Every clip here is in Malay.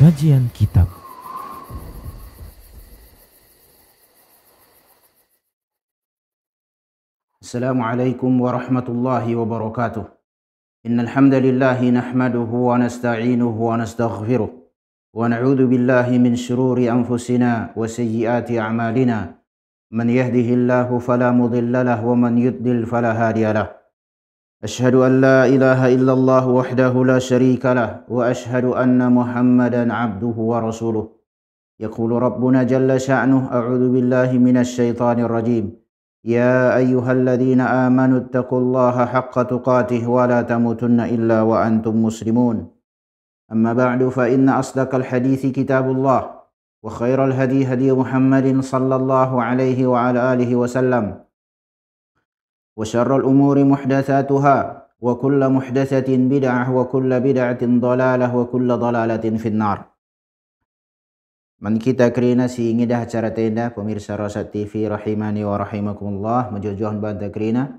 Kajian Kitab. Assalamualaikum warahmatullahi wabarakatuh. Innal hamdalillah nahmaduhu wa nasta'inuhu wa nastaghfiruh wa na'udzu billahi min shururi anfusina wa sayyiati a'malina. Man yahdihillahu fala mudilla lahu wa man yudlil fala hadiya lahu. Ashhadu an la ilaha illallah wahdahu la syarika lah wa ashhadu anna Muhammadan 'abduhu wa rasuluh. Yaqulu rabbuna jalla sya'nuhu a'udzu billahi minasy syaithanir rajim. يا أيها الذين آمنوا اتقوا الله حق تقاته ولا تموتن إلا وأنتم مسلمون. أما بعد فإن أصدق الحديث كتاب الله وخير الهدي هدي محمد صلى الله عليه وعلى آله وسلم وشر الأمور محدثاتها وكل محدثة بدعة وكل بدعة ضلالة وكل ضلالة في النار. Man kita kerina si ngidah acara tenda pemirsa Rosat TV rahimani wa rahimakumullah majujuhan banta kerina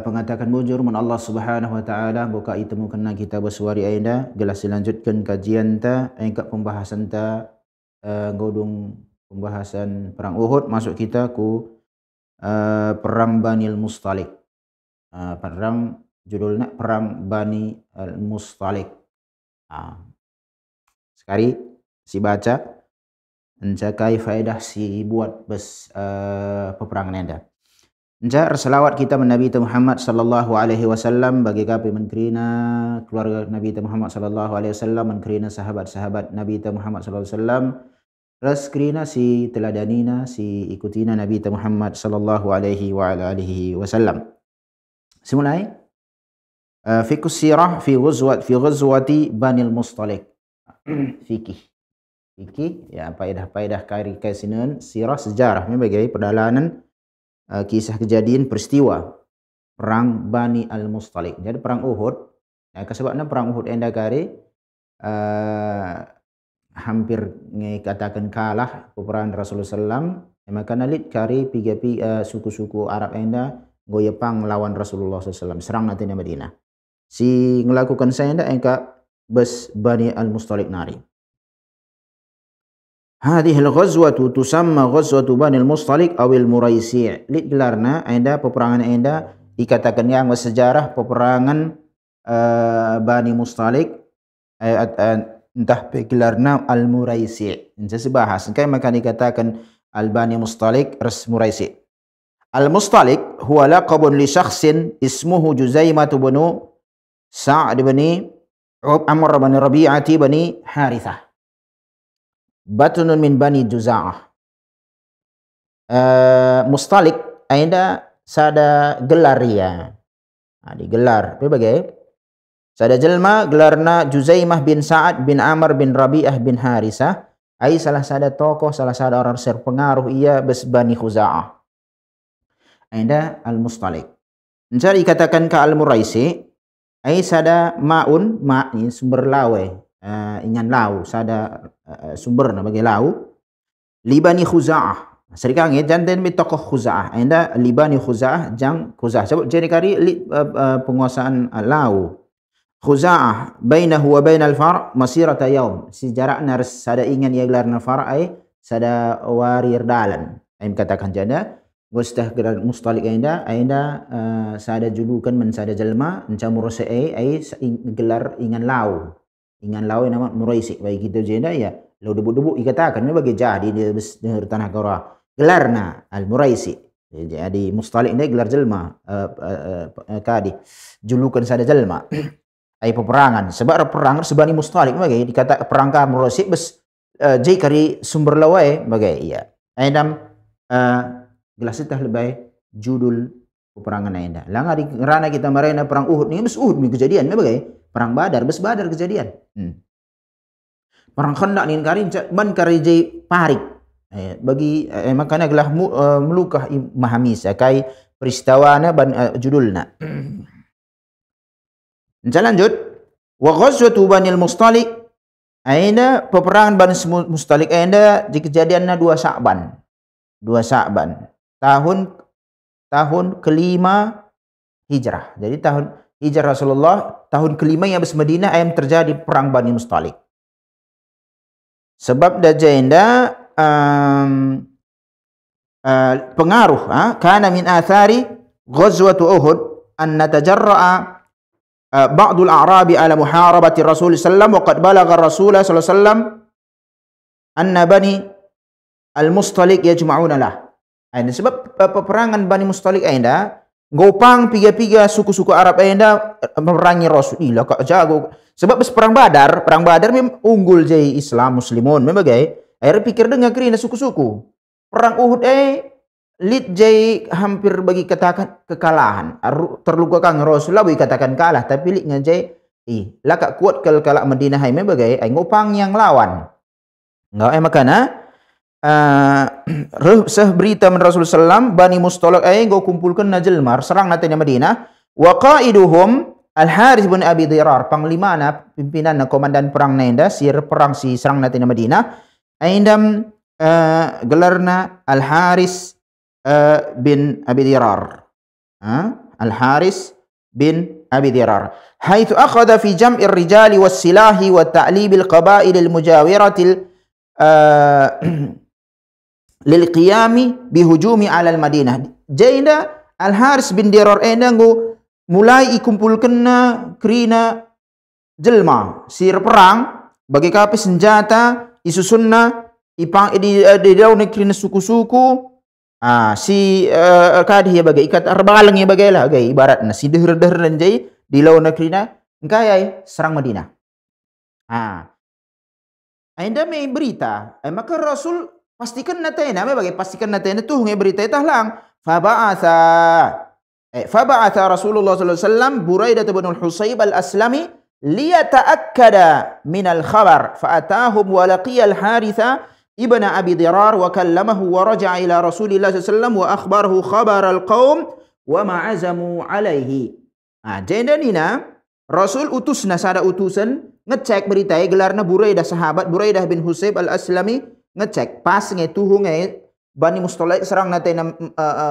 pengatakan bujur man Allah Subhanahu wa taala buka itemu kena kita bersuari aida gelas dilanjutkan kajian ta engkak pembahasan ta godung pembahasan perang Uhud masuk kita ku perang Bani Al-Mustalik. Perang judulnya perang Bani Al-Mustalik. Sekali si baca encakai faedah si buat bes peperangan anda. Enca selawat kita Nabi Muhammad sallallahu alaihi wasallam bagi kapi menkerina keluarga Nabi Muhammad sallallahu alaihi wasallam, menkerina sahabat-sahabat Nabi Muhammad sallallahu alaihi wasallam, ras kerina si teladanina si ikutina Nabi Muhammad sallallahu alaihi wa ala alihi wasallam. Simulai fiqh sirah fi ghazwati Bani Al-Mustalik. Fikih ya faedah-faedah kasinan sirah sejarah sebagai pedalanan kisah kejadian peristiwa perang Bani Al-Mustalik. Jadi perang Uhud sebabnya perang Uhud enda kari hampir katakan kalah peperangan Rasulullah sallam maka nalit kari suku-suku Arab enda goyepang melawan Rasulullah sallam serang nanti di Madinah. Si melakukan saya enda engka bes Bani Al-Mustalik nari. Hadhihi al-ghazwatu tusamma ghazwatu Bani Al-Mustalik awil Muraisi'. Lit gelarna anda peperangan anda dikatakan yang sejarah peperangan Bani Mustalik entah gelarna Al-Muraisi'. Saya bahas kai maka dikatakan Al-Bani Mustalik ras Muraisi'. Al-Mustalik huwa laqabun li syakhsin ismuhu Juzaimah bin Sa'd bin Amr bin Rabi'ati bin Harithah. Batunun min Bani Juza'ah. Mustalik ada sada gelar ya. Digelar berbagai sada jelma gelarna Juzaimah bin Sa'ad bin Amr bin Rabi'ah bin Harithah. Ai salah sada tokoh, salah sada orang serpengaruh ia bes Bani Khuza'ah. Ada Al-Mustalik. Mencari katakan ke Al-Muraisi ai sada ma'un ini sumber lawe ingan lau sada sumber na bagi lau libani Khuza'ah serikang jantan mi tokoh Khuza'ah anda libani Khuza'ah jang Khuza'ah sebab jadi kari penguasaan lau Khuza'ah bainahu wa bainal far' masirata yaum sejarakna sada ingan ia gelarna far' ai sada warir dalan ai katakan janda gostah gelar Mustalik anda sada julukan men sada jalma encamur ai gelar ingan lau nama Muraisi bagi kita jenda ya lau debu-debu dikatakan bagi jadi di tanah Gora gelarna Al-Muraisi. Jadi Mustalik ini gelar jelma kadi julukan sada jelma ai peperangan sebab perangan sebani Mustalik bagi dikata perangka Muraisi bes jai kari sumber lawai bagi ya aidam gelas itah lebih judul peperangan anda langa di rana kita marena perang Uhud ni bes Uhud ni kejadian bagi perang Badar bes Badar kejadian. Perang Khandaq ni kari ban kari jai parik bagi makanya gelah melukah mahamis kai peristiwana judulna. Lanjut wa ghazwatu Bani Al-Mustalik aina peperangan Bani Mustalik anda di kejadianna 2 Sya'ban tahun kelima Hijrah. Jadi tahun hijrah Rasulullah tahun kelima yang habis Madinah ayam terjadi perang Bani Mustalik. Sebab dah jenda pengaruh kana min athari ghazwat Uhud an natajarra'a ba'dul a'rabi ala muharabati Rasul sallam wa qad balagha Rasul sallallahu alaihi wasallam anna bani al-Mustaliq yajma'una lah. Ini sebab peperangan Bani Mustaliq ainda gopang piga-piga suku-suku Arab ainda memerangi Rasulullah kak jago. Sebab perang Badar memang unggul jai Islam Muslimun memang gay. Akhirnya pikir dengar kerina suku-suku. Perang Uhud lead jai hampir bagi katakan kekalahan. Terluka kang Rasulullah bagi katakan kalah tapi lead ngajai lakak kuat kalak Madinah hai memang gay. Ngopang yang lawan. Enggak makana seh berita men Rasulullah sallam Bani Mustaliq go kumpulkan najilmar serang natanya Madinah wa qaiduhum Al-Harith bin Abi Dirar panglima na pimpinan na komandan perang nenda sir perang si serang natanya Madinah aindam gelarna Al-Harith bin Abi Dirar Al-Harith bin Abi Dirar haitsu akhadha fi jam'ir rijali was silahi wa ta'libil qabail al-mujawiratil lil qiyami bihujumi alal Madinah. Jainda Al-Harith bin Dirar endango mulai ikumpulkan kerina jelma sir perang bagi kapi senjata isusunna ipang di daun kerina suku-suku si kadih ya bagai ikat arbalang ya bagai lah gay ibaratna si deher-deher jai di laun kerina engkai serang Madinah. Ainda may berita maka Rasul pastikan natena bagi pastikan natena tuh ngai berita itahlang faba'atha Rasulullah sallallahu alaihi wasallam Buraidah bin al-Husayb al-Aslami liyata'akkada min al-khabar fa'atahum wa laqiya al-Haritha ibn Abi Dirar wa kallamahu wa raja'a ila Rasulillah sallallahu alaihi wasallam wa akhbarahu khabar al-qaum wa ma'azamu alaihi. Jenda nina Rasul utusna sada utusan ngecek berita gelarna Buraidah sahabat Buraidah bin Husayb al-Aslami ngecek pas ngetuhu Bani Mustaliq serang natai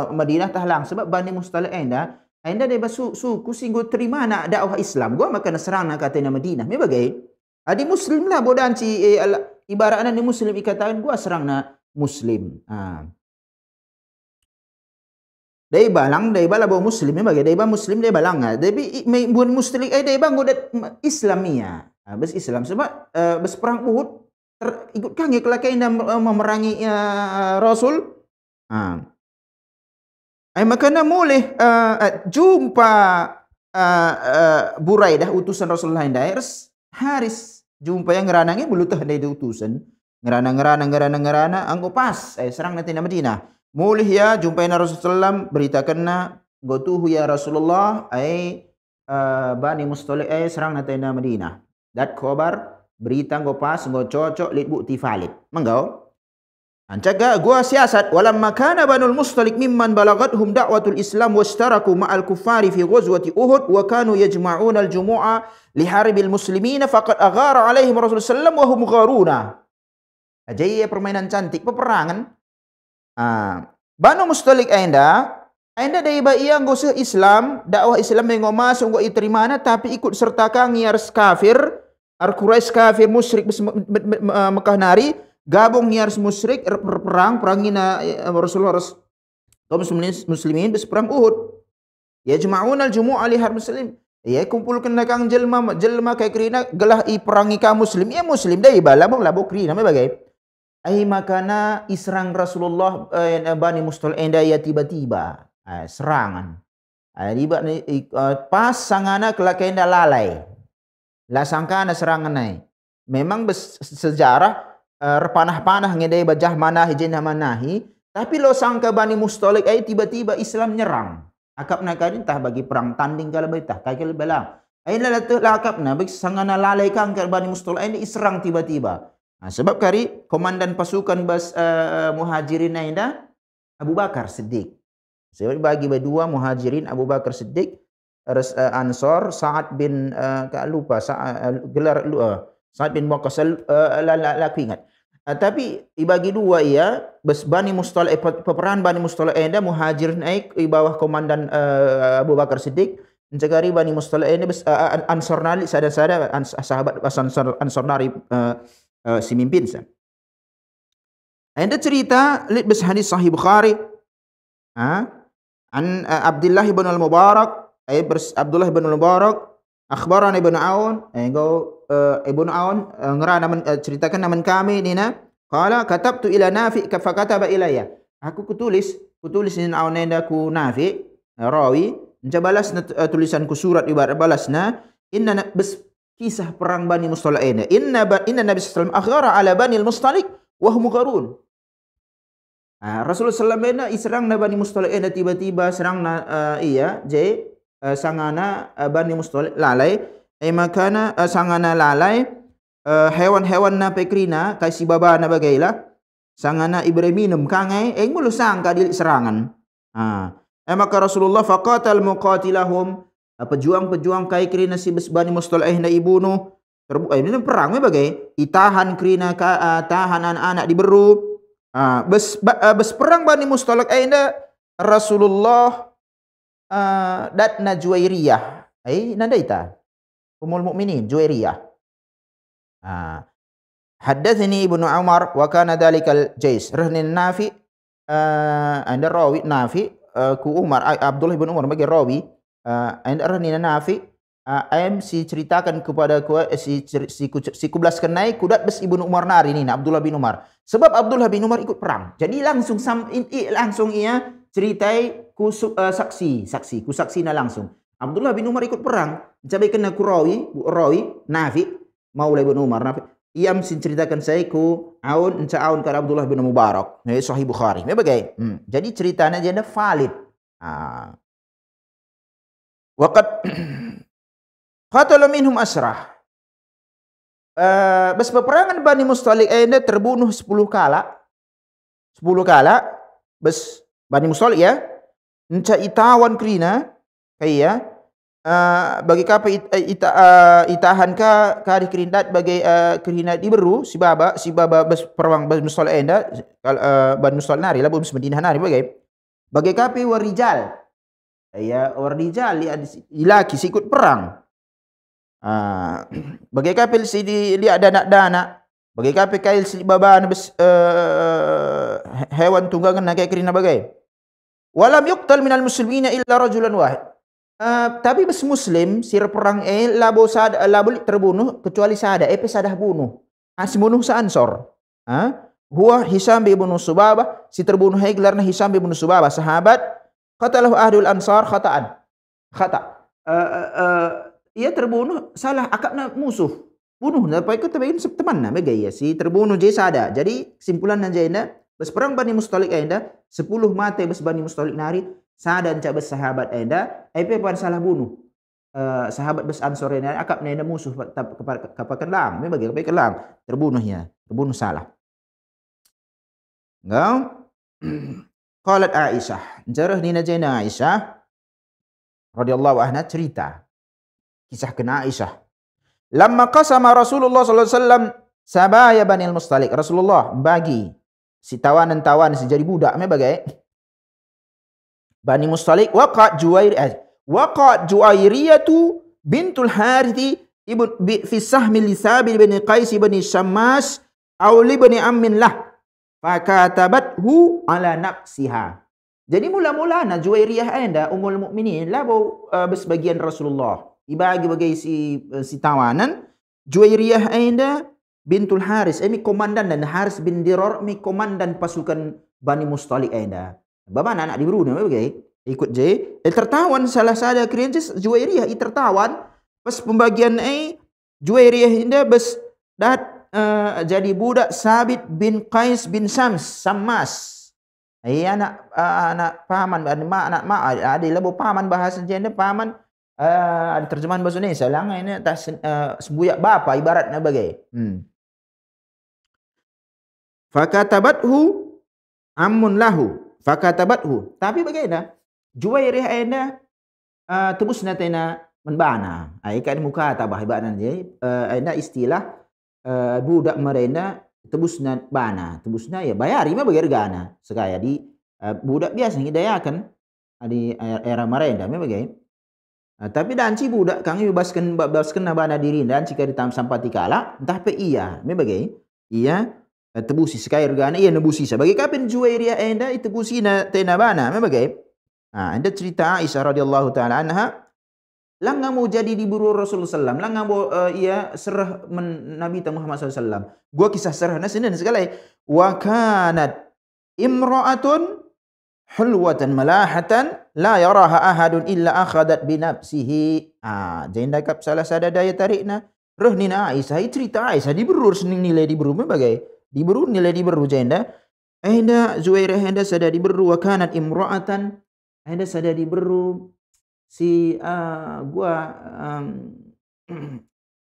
Madinah tahlang sebab Bani Mustaliq enda deba suku singgo terima nak dakwah Islam gua makan serang nak katai Madinah me bagai adi muslim lah bodan si ibaratna ni muslim ikatakan gua serang na muslim dai balang dai bala bo muslim me bagai dai ba muslim dai balang tapi bun Mustaliq dai bang godat Islamia bes Islam sebab bes perang Uhud ikut kang kelakaian memerangi Rasul. Makanya boleh jumpa Buraidah utusan Rasulullah Haris jumpa yang ngeranangnya belutah dari utusan ngerana anggo pas serang nanti na Madinah. Mulih ya jumpa Rasulullah beritakan na gotuhu ya Rasulullah Bani Mustaliq serang nanti na Madinah. Dat khabar berita nggo pas nggo cocok lit bukti valid menggau ancaga gua siasat walam makana Banul Mustaliq mimman balagathum da'watul Islam washtaraku ma'al kuffari fi ghazwati Uhud wa kanu yajma'una al-jumu'a li harbil muslimina faqad aghara alaihim Rasulullah sallam wa hum gharuna. Jadi permainan cantik peperangan Banu Mustaliq ainda dari ia nggo se Islam dakwah Islam nggo masuk nggo iterimana tapi ikut sertakan ngiar kafir Quraisy kafir musyrik Mekah nari gabung nyaris musyrik perangina Rasulullah kaum muslimin bes perang Uhud. Ya jama'una al-jumu'a li har muslim. Ya kumpulkan nakang jelma kay krina gelah i perangi kaum muslim. Ya muslim dai balabong labo krina me bagai. Ai makana israng Rasulullah Bani Mustaliq enda ya tiba-tiba serangan. Pas sangana kelakaian lalai. La sangka na serangan nai. Memang sejarah panah-panah ngedai bajah manahi jenah manahi. Tapi lo sangka Bani Mustaliq tiba-tiba Islam nyerang. Akap na kadin tah bagi perang tanding kalau betah. Kakil belang. Aina lakap na bagi sangana lalai kang ke Bani Mustaliq ini iserang tiba-tiba. Sebab kari komandan pasukan muhajirin aina Abu Bakar Siddiq. Sebab bagi berdua muhajirin Abu Bakar Siddiq Ansor Sa'ad bin lupa gelar Sa'ad bin Waqqas laku ingat. Tapi ibagi dua ia Bani Mustaliq peperangan Bani Mustaliq enda muhajirin naik di bawah komandan Abu Bakar Siddiq mencegari Bani Mustaliq enda Ansor nali sada sahabat Ansor nari si mimpin Anda cerita lihat bes hadis sahih Bukhari. An Abdullah bin al-Mubarak, Abdullah bin al-Mubarak akhbarana ibn Aun, ibn Aun ngerana ceritakan naman kami nina qala katabtu ila Nafi fa kataba ilayya. Aku kutulis ni Aun nenda ku Nafi rawi balas tulisanku surat ibarat balasna inna bes kisah perang Bani Mustalik ini inna Nabi sallallahu alaihi wasallam akhara ala Bani al-Mustalik wa hum gharun. Rasulullah SAW iserang na Bani Mustalik na tiba-tiba serang na sangana Bani Mustalik lalai makana sangana lalai hewan-hewan na pekrina kay si baba na bagayla sangana ibreminum kangay mulu sangka di serangan. Maka Rasulullah faqatal muqatilahum pejuang-pejuang kay krina si Bani Mustalik na ibunuh ini perang bagay itahan krina tahan anak-anak diberu. Bes perang Bani Mustalik aina Rasulullah datna Juwairiyah nadaita Ummul Mukminin Juwairiyah. Haddatsani Ibnu Umar wa kana dalikal jais rahnin Nafi anda rawi Nafi ku Umar Abdullah bin Umar bagi rawi anda rahnin Nafi si ceritakan kepada ku si kublaskan naik kudat bes Ibnu Umar nari ni Abdullah bin Umar sebab Abdullah bin Umar ikut perang jadi langsung ia ceritai ku saksi na langsung Abdullah bin Umar ikut perang cabai kena ku rawi Nafi Maula bin Umar Nafi ia mesti ceritakan saya ku Aun ke Abdullah bin Mubarak sahih Bukhari bagai jadi ceritanya jadi valid. Waqad qatala minhum asrah. Bes peperangan Bani Mustalik ini terbunuh 10 kala. 10 kala bes Bani Mustalik ya. Enca itawan krina kaya bagi kapa itahan ka di kerindat bagi krina diberu si baba bes perang Bani Mustalik enda Bani Mustalik nari lah bus Madinah nari bagi kapa warijal. Ya warijal laki si ikut perang. Bagai kapil si lihat dana bagai kapil kail si baba hewan tunggangan na kay kirina bagay walam yuqtal minal muslimina illa rajulan wahid. Tapi bes muslim sir perang labo terbunuh kecuali sada sadah bunuh si bunuh sa Ansor huwa Hisam bin Subabah si terbunuh gelarna Hisam bin Subabah sahabat qatalahu ahlul ansar khata ia terbunuh salah akadna musuh bunuh apa ikut tabain teman na bagay si terbunuh je sada jadi kesimpulan nanjayna bes perang Bani Mustalik enda 10 mate bes Bani Mustalik nari sada encak bes sahabat enda pan salah bunuh sahabat bes Ansor enda akadna enda musuh kapakan lang bagay kapakan lang terbunuh salah ngau qalat Aisyah jarah ni najayna Aisyah radhiyallahu anha cerita kisah kena Aisyah. Lamma qasama Rasulullah sallallahu alaihi wasallam sabaya Bani Mustalik. Rasulullah bagi si tawanan-tawanan si jadi budak bagai Bani Mustalik waqat Juwairiyatu bintul Harithi ibn fi sahmi li Thabit bin Qais bin Syammas aw li bin ammin lah fakatabathu ala nafsiha. Jadi mula-mula na Juwairiyah anda Ummul Mukminin labo sebagian Rasulullah ibagi bagai si tawanan Juwairiyah anda bintul Haris komandan dan Haris bin Dirar komandan pasukan Bani Mustalik anda bapa anak diberu bagai ikut je tertawan salah sada kriences Juwairiyah tertawan pas pembagian Juwairiyah anda bes dat jadi budak Sabit bin Qais bin Sammas anak paman anak ada labo paman bahasa jenda paman ada terjemahan bahasa Indonesia lang ini tas sembuyak bapa ibaratnya bagai fakatabathu ammun lahu fakatabathu tapi bagaimana Juwairiyah enda tebus natena menbana kan muka tabah ibaratnya je enda istilah budak merenda tebusna bana tebusna ya bayari mah bagi regana sekaya di budak biasa ngidayakan di era merenda mah bagi tapi danci budak kang bebaskan na bana diri danci ka ditam sampati kala entah pe iya me bagai iya tebusi sekair gana ia nebusi sebagai kapan Juwairiyah enda tebusi na tenabana membagai. Anda cerita Aisyah radhiyallahu taala anha langgang mau jadi diburu Rasulullah sallam, langgang mau ia serah Nabi Muhammad sallam. Gua kisah serah nasinin segala. Wa kanat imra'atun hulwatan malahatan la yaraha ahadun illa akhadat binafsihi. Jenda kap salah sada daya tarikna. Roh nina Aisyah cerita Aisyah diburu sening nilai diburu membagai. Diburu nilai diburu jenda. Ainda Zuhairah ainda sada diburu wa kanat imra'atan ainda sada diburu si gua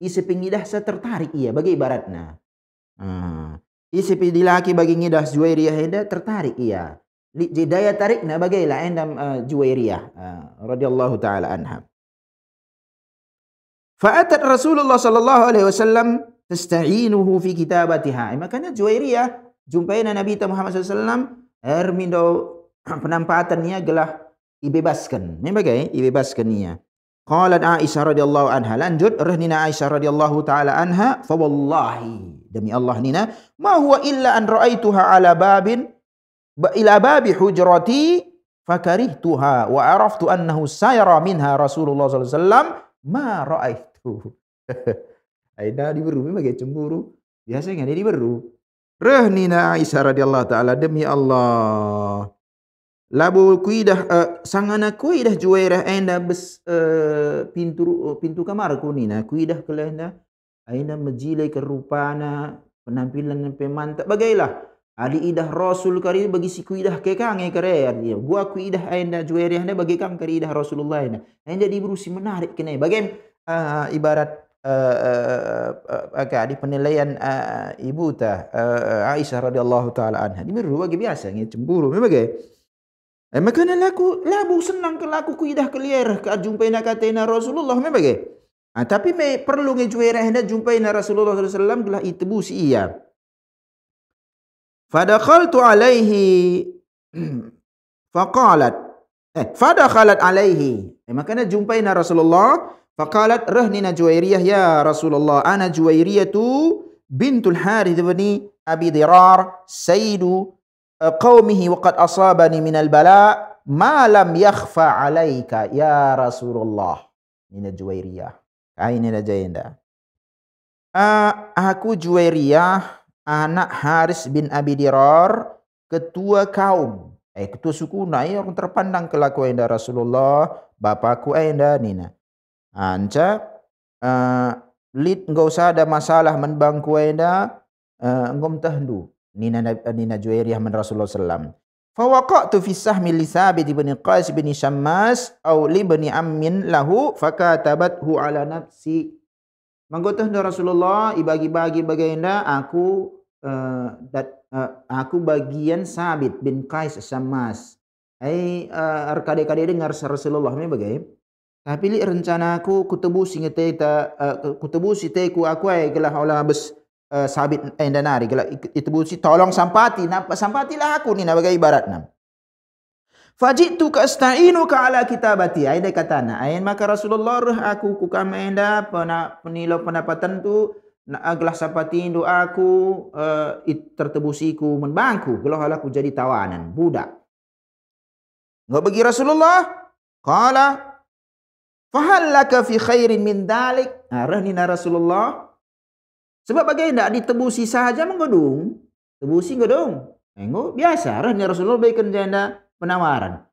isi pengidah saya tertarik ia bagi ibaratnya. Isi laki bagi ngidah Juwairiyah ainda tertarik ia. Daya tarikna bagailah endam Juwairiyah radhiyallahu taala anha. Fa'atat Rasulullah sallallahu alaihi wasallam tasta'inuhu fi kitabatiha. Makanya Juwairiyah jumpaina Nabi Muhammad sallallahu alaihi wasallam ermindo penampatannya gelah ibebaskan. Membagai ibebaskan ia. Qalat Aisyah radhiyallahu anha, lanjut rahnina Aisyah radhiyallahu taala anha, fa wallahi demi Allah nina ma huwa illa an ra'aituha ala babin ila babi hujrati fakarihtuha wa araftu annahu sayara minha Rasulullah sallallahu alaihi wasallam ma ra'aitu. Aida diburu membagai cemburu. Biasanya dia diburu. Rahnina Aisyah radhiyallahu taala demi Allah labu kuidah sangana kuidah Juwairah enda bes pintu kamar kunina kuidah kelenda aina majilai kerupana penampilan pemantap bagailah adi idah Rasul kari bagi si kuidah kekange kare dia gua kuidah enda Juwairah enda bagi kang kari idah Rasulullah enda diberusi menarik kene bagai ibarat di penilaian ibu ta Aisyah radhiyallahu taala anha diberu bagi biasa ngi cemburu bagai. Makanya labu senang ke laku kuidah kelier ke jumpai nak katena Rasulullah membagai. Tapi perlu ngejuairah hendak jumpai na Rasulullah sallallahu alaihi wasallam gelah itebusi iya. Fadakhaltu alaihi fadakhalat alaihi. Makanya jumpai na Rasulullah faqalat rahnina Juwairiyah ya Rasulullah ana Juwairiyatu bintul Harith bin Abi Dirar sayyidu qaumihi wa qad asabani minal bala ma lam yakhfa alaika ya Rasulullah. Ini Juwairiyah. Ini aja enda. Aku Juwairiyah anak Haris bin Abi Dirar, ketua kaum. Ketua suku yang terpandang kelakuan enda Rasulullah, bapakku enda nina. Anca lid enggak usah ada masalah menbangku enda engkau tahndu. Nina Juwairiyah man Rasulullah sallam. Fa waqa'tu fi sahmi li Thabit bin Qais bin Syammas aw li bani ammin lahu fakatabathu ala nafsi. Manggotah Rasulullah ibagi-bagi baginda aku bagian Thabit bin Qais Syammas. Arkade-kade dengar Rasulullah me bagai. Tapi li rencana aku kutebusi ngeteta kutebusi teku aku ai gelah olah bes sabit endanari gala itu busi tolong sampati sampatilah aku ni nabagai ibaratna fajitu ka asta'inu ka ala kitabati aida katana ain maka Rasulullah aku ku kamenda penilo pendapatan tu aglah sampati do aku tertebusiku menbangku gelah aku jadi tawanan budak enggak bagi Rasulullah qala fahal laka fi khairin min dalik rahnina Rasulullah. Sebab bagaimana ditebusi saja menggodung. Tebusi godong. Enggak biasa. Rahnya Rasulullah baikan janda penawaran.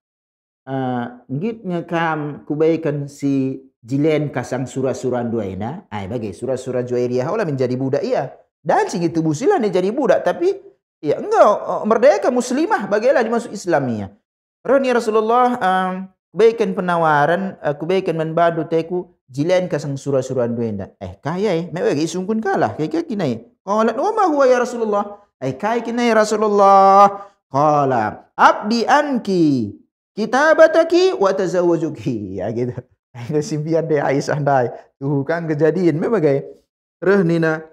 Ngit ngekam kubaikan si jilen kasang surah-surah dua ina. Bagai surah-surah Juwairiyah olah menjadi budak iya. Dan sing tebusi lah ni jadi budak. Tapi ya enggak merdeka muslimah bagailah dimasuk Islamiyah. Rahnya Rasulullah baikan penawaran. Kubaikan menbadu teku. Jilan kasang surah-surah duenda. Kaya mewagi sungkun kalah. Kaya kinai. Qalat wa ma huwa ya Rasulullah. Kaya kinai Rasulullah. Qala abdi anki kitabataki wa tazawwajuki. Ya gitu. Simpian deh Aisyah dai. Tuh kan kejadian mebagai. Rehnina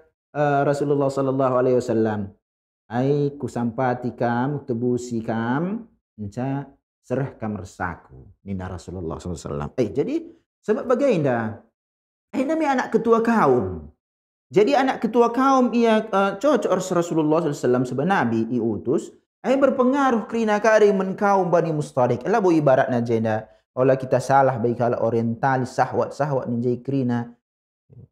Rasulullah sallallahu alaihi wasallam. Kusampati kam tebusi kam enca serah kam resaku. Nina Rasulullah sallallahu alaihi wasallam. Jadi sebab bagaimana? Ini anak ketua kaum. Jadi anak ketua kaum ia cocok Rasulullah SAW sebagai nabi diutus. Ai berpengaruh kerana kari men kaum Bani Mustalik. Ela bo ibaratna jenda. Ola kita salah baik kalau orientalis sahwat ni jai kerina.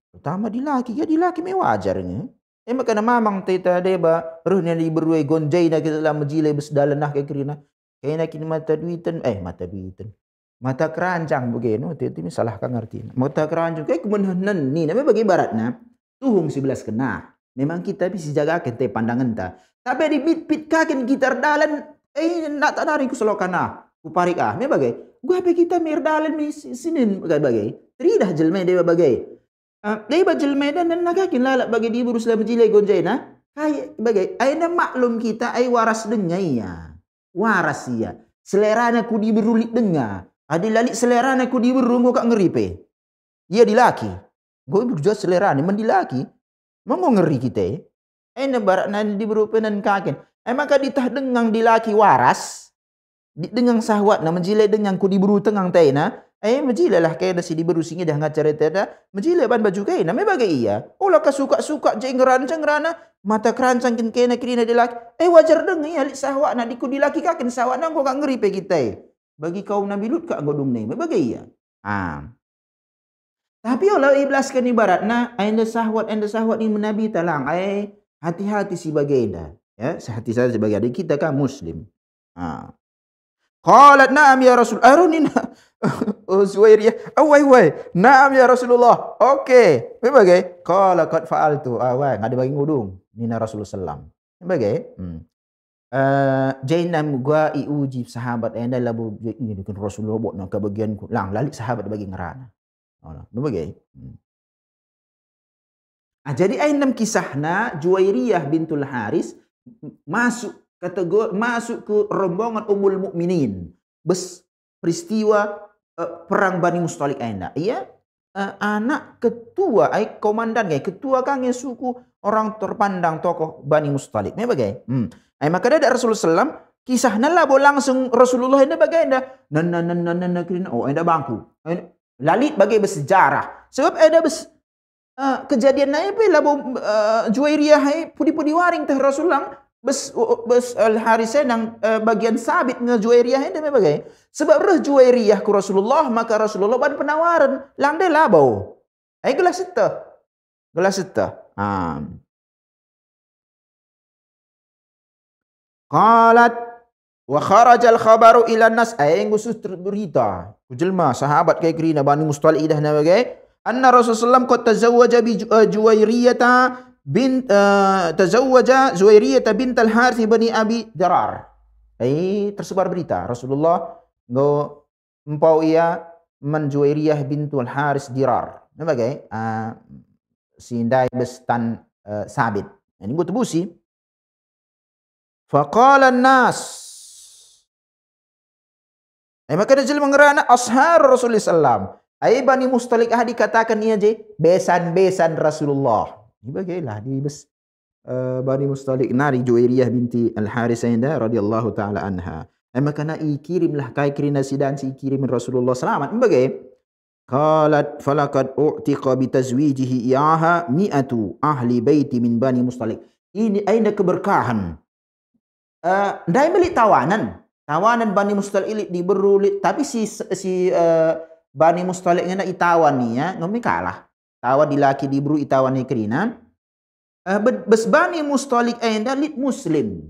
Pertama dilaki, ya dilaki me wajarnya. Maka na mamang teta deba ruh ni berui gonjai na kita dalam majile besdalenah ke kerina. Kena kini mata duitan mata keranjang begini. Teta ni salah kan ngerti. Mata keranjang kayak kemenhanan ni. Namanya bagi ibaratna. Tuhung 11 kena. Memang kita bisa jaga kente pandangan ta. Tapi di bit kakin gitar dalan nak tak dari ku selokana. Ku parik me bagai. Gua apa kita mir dalan mi sinin bagai. Tridah jelme dewa bagai. Dewa jelme dan nagakin lalak bagai di burus dalam jilai gonjai na. Kai bagai. Aina maklum kita ai waras dengai ya. Waras ya. Selerana ku diberulik denga. Adi lalik selerana ku diberum kok ngeripe. Iya dilaki. Gue berjual selera ni mendilaki. Mau ngeri kita. Barat nan diberupakan kakin. Maka ditah dengang dilaki waras. Dengang sahwat na menjilai dengang ku diburu tengang tena. Menjilai lah kaya si diburu singi dah ngacara tena. Menjilai ban baju kaya na. Bagai iya. Olah kasuka-suka jengrana. Mata kerancang kena kirina dilaki. Wajar dengang ya sahwat na diku dilaki kakin sahwat na kok ngeri pe kita. Bagi kaum Nabi Lut kak godung ni. Bagai iya. Tapi kalau iblaskan ibaratna anda sahwat ni menabi talang hati-hati si bagenda ya sehati saja sebagai adik kita kan muslim. Qalat na'am ya Rasul arunina Zuwairiyah wai na'am ya Rasulullah okey bagai qala qad fa'altu wai ada bagi ngudung nina Rasulullah sallam bagai jainam gua iuji sahabat anda labu ini dengan Rasulullah buat nak bagian ku lang lalik sahabat bagi ngerana. Bagai. Jadi ainam kisahna Juwairiyah bintul Haris masuk ke rombongan Ummul Mukminin. Bes peristiwa perang Bani Mustalik aina. Ia anak ketua komandan ketua kange suku orang terpandang tokoh Bani Mustalik. Bagai. Maka ada Rasulullah sallam kisahna lah langsung Rasulullah enda bagai enda. Enda bangku. Lalit bagi bersejarah. Sebab ada kejadian naik pe labo Juwairiyah pudi-pudi waring teh Rasulullah bes Al-Harisah nang bagian sabit nge Juwairiyah ende bagai. Sebab reh Juwairiyah ku Rasulullah maka Rasulullah ban penawaran lang de labo. Gelas itu. Qalat wa kharajal khabaru ila nas ngusus berita jelma sahabat kayak kerina Bani Mustalik dah nabagai anna Rasulullah qad tazawwaja bi Juwairiyata Zuwairiyata bint al-Harith bani Abi Darar. Tersebar berita Rasulullah go empau ia man Juwairiyah bintul Harith Dirar nabagai sindai bestan sabit. Ini gua tebusi. Faqala an-nas maka dia jelma ngerana ashar Rasulullah sallam. Bani Mustalik dikatakan ia je besan-besan Rasulullah. Ini bagailah di bes Bani Mustalik nari Juwairiyah binti Al-Haris ainda radhiyallahu taala anha. Maka na ikirimlah kai kirina sidan si kirim Rasulullah selamat. Bagai qalat falaqad u'tiqa bi tazwijihi iyaha mi'atu ahli baiti min Bani Mustalik. Ini ainda keberkahan. Dai beli tawanan Bani Mustalik diberulit tapi si Bani Mustalik ngena itawan ni ya ngomi kalah tawa dilaki diburu itawan ni kerina bes Bani Mustalik enda lit muslim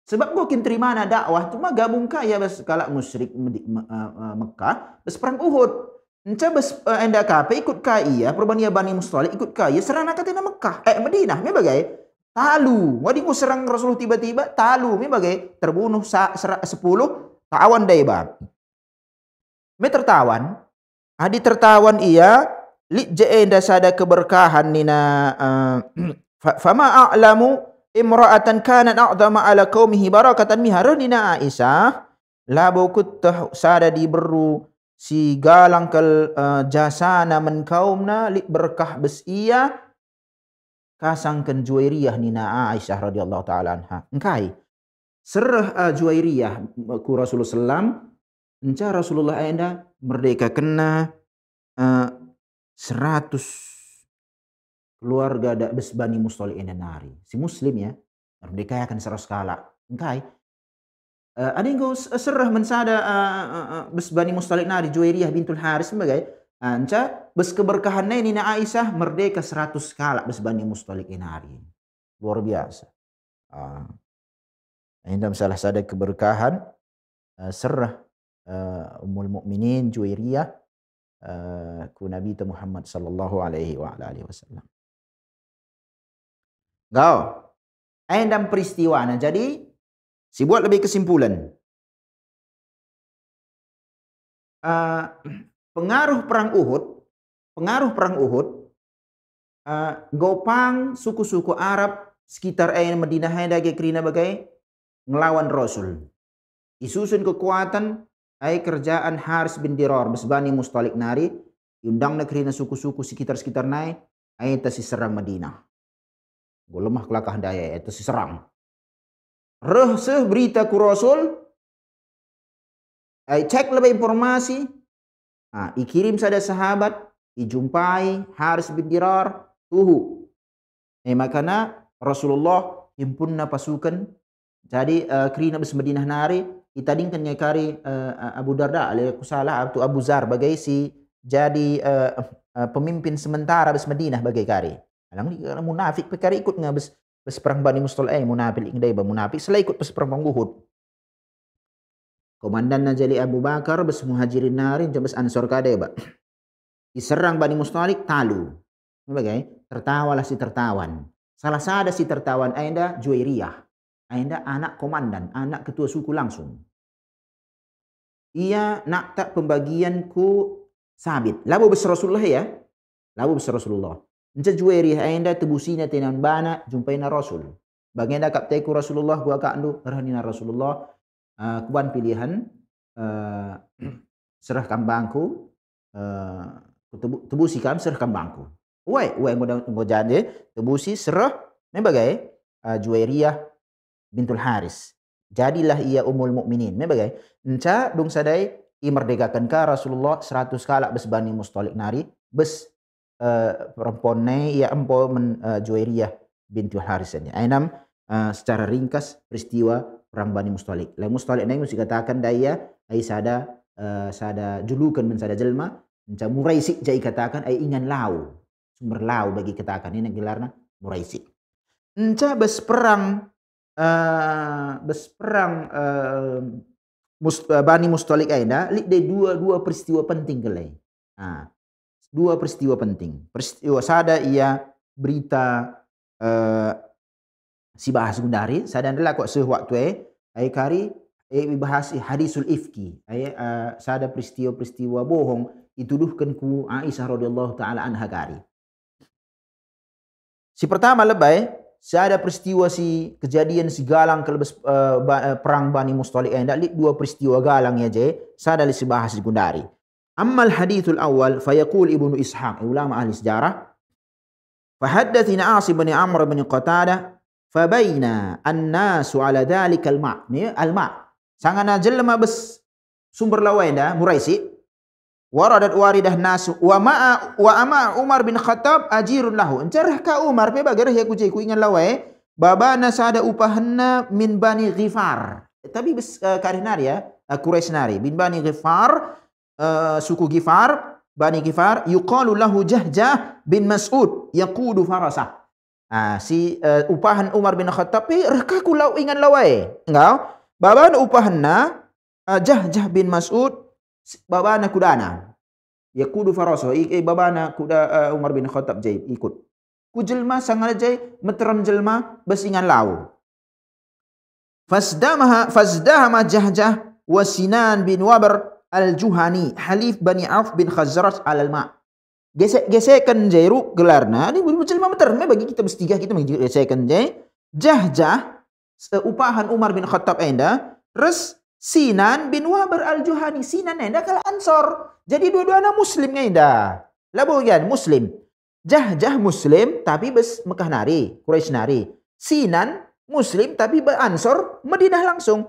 sebab gua kin terima na dakwah cuma gabung kaya bes kalak musyrik Mekah bes perang Uhud enca bes enda kape ikut kaya perbania Bani Mustalik ikut kaya serana katina Mekah Madinah me bagai talu, wadi ku serang Rasulullah tiba-tiba talu, me bagai terbunuh 10 tawan daiba. Me tertawan, tertawan ia li jaenda sada keberkahan nina fama a'lamu imra'atan kanat a'dama ala qaumihi barakatan miharunina Aisyah labo kuttah sada diberu si galang kel jasana men kaumna li berkah bes ia kasangkan Juwairiyah nina Aisyah radhiyallahu taala anha. Engkai serah Juwairiyah ku Rasulullah sallam enca Rasulullah enda merdeka kena 100 keluarga da bes Bani Mustalik nari. Si muslim ya, merdeka akan seros kala. Engkai, ada yang kau serah mensada bes Bani Mustalik nari Juwairiyah bintul Haris sebagai anca bes keberkahannya Nina Aisyah merdeka 100 kala bes Bani Mustalik nari. Luar biasa. Ini dalam salah satu keberkahan serah Ummul Mukminin Juwairiyah ku Nabi Muhammad sallallahu alaihi wa alihi wasallam. Gau. Dalam peristiwa nah jadi si buat lebih kesimpulan. Pengaruh perang Uhud gopang suku-suku Arab sekitar Madinah dage kerina bagai ngelawan Rasul. Isusun kekuatan kerjaan Haris bin Dirar bes Bani Mustalik nari undang kerina suku-suku sekitar nai ta si serang Madinah. Go lemah kelakah daya eta si serang. Reh berita ku Rasul cek lebih informasi ikirim sada sahabat ijumpai Haris bin Dirar tuhu makana Rasulullah himpunna pasukan jadi kerina bes Madinah nari itadingkan nyakari Abu Darda alaihi salah atau Abu Zar bagai si jadi pemimpin sementara bes Madinah bagai kari alang munafik pekari ikut nga bes perang Bani Mustalik munafik ingdai ba munafik sela ikut bes perang Uhud. Komandan najali Abu Bakar bes Muhajirin nari bes Ansor kade ba diserang Bani Mustalik talu bagai tertawalah si tertawan salah sada si tertawan ainda Juwairiyah ainda anak komandan anak ketua suku langsung ia nak tak pembagianku sabit labu bes Rasulullah ya labu bes Rasulullah Nca Juwairiyah ainda tebusina tenan bana jumpaina Rasul bagenda kapteku Rasulullah gua kandu rahina Rasulullah kuban pilihan serah kambangku tebusi kam serah kambangku uai ngo jade tebusi serah membagai Juwairiyah bintul Haris jadilah ia Ummul Mukminin membagai nca dong sadai imerdekakan ka Rasulullah 100 kala bes Bani Mustalik nari bes perempuan ia empo Juwairiyah bintul Haris ini ainam secara ringkas peristiwa perang Bani Mustalik. Lai Mustalik nai mesti katakan daya ai sada julukan men sada jelma enca Muraisi jai katakan ai ingan lau sumber lau bagi katakan ini gelarna Muraisi. Enca bes perang Bani Mustalik aina lik de dua peristiwa penting kelai. Dua peristiwa penting. Peristiwa sada ia berita si bahas gundari sada adalah kok sewaktu ai kari bahas hadisul ifki sada peristiwa bohong dituduhkan ku Aisyah radhiyallahu taala anha kari. Si pertama lebay sada peristiwa si kejadian si galang kelebes perang Bani Mustalik ainda dua peristiwa galang ya je sada li si bahas gundari. Ammal hadithul awal fayaqul Ibnu Ishaq ulama ahli sejarah fahaddatsina Asim bin Amr bin Qatadah fabaina annasu ala dhalika al-ma' sangana jelma bes sumber lawaida Muraisi waridah nasu wa ama Umar bin Khattab ajirun lahu encerah ka Umar pe bagar ya kuje ku ingan lawai babana sada upahanna min Bani Ghifar tapi bes karinari ya Quraisy nari bin Bani Ghifar suku Ghifar Bani Ghifar yuqalu lahu Jahjah bin Mas'ud yaqudu farasah si upahan Umar bin Khattab reka kulau ingan lawai engau babana upahanna Jahjah bin Mas'ud babana kudana yaqudu farasah babana kuda Umar bin Khattab jai ikut ku jelma sangal jai meteram jelma bes ingan lau fazdahama Jahjah wa Sinan bin Wabr Al-Juhani Halif Bani Auf bin Khazraj al-ma. Gesekan jairu gelarna ini jelma meter bagi kita bertiga kita gesekan jai Jahjah upahan Umar bin Khattab enda res Sinan bin Wabr Al-Juhani Sinan enda kala Ansor jadi dua-duanya muslim enda labo kan muslim Jahjah muslim tapi bes Mekah nari Quraisy nari Sinan muslim tapi Ansor Madinah langsung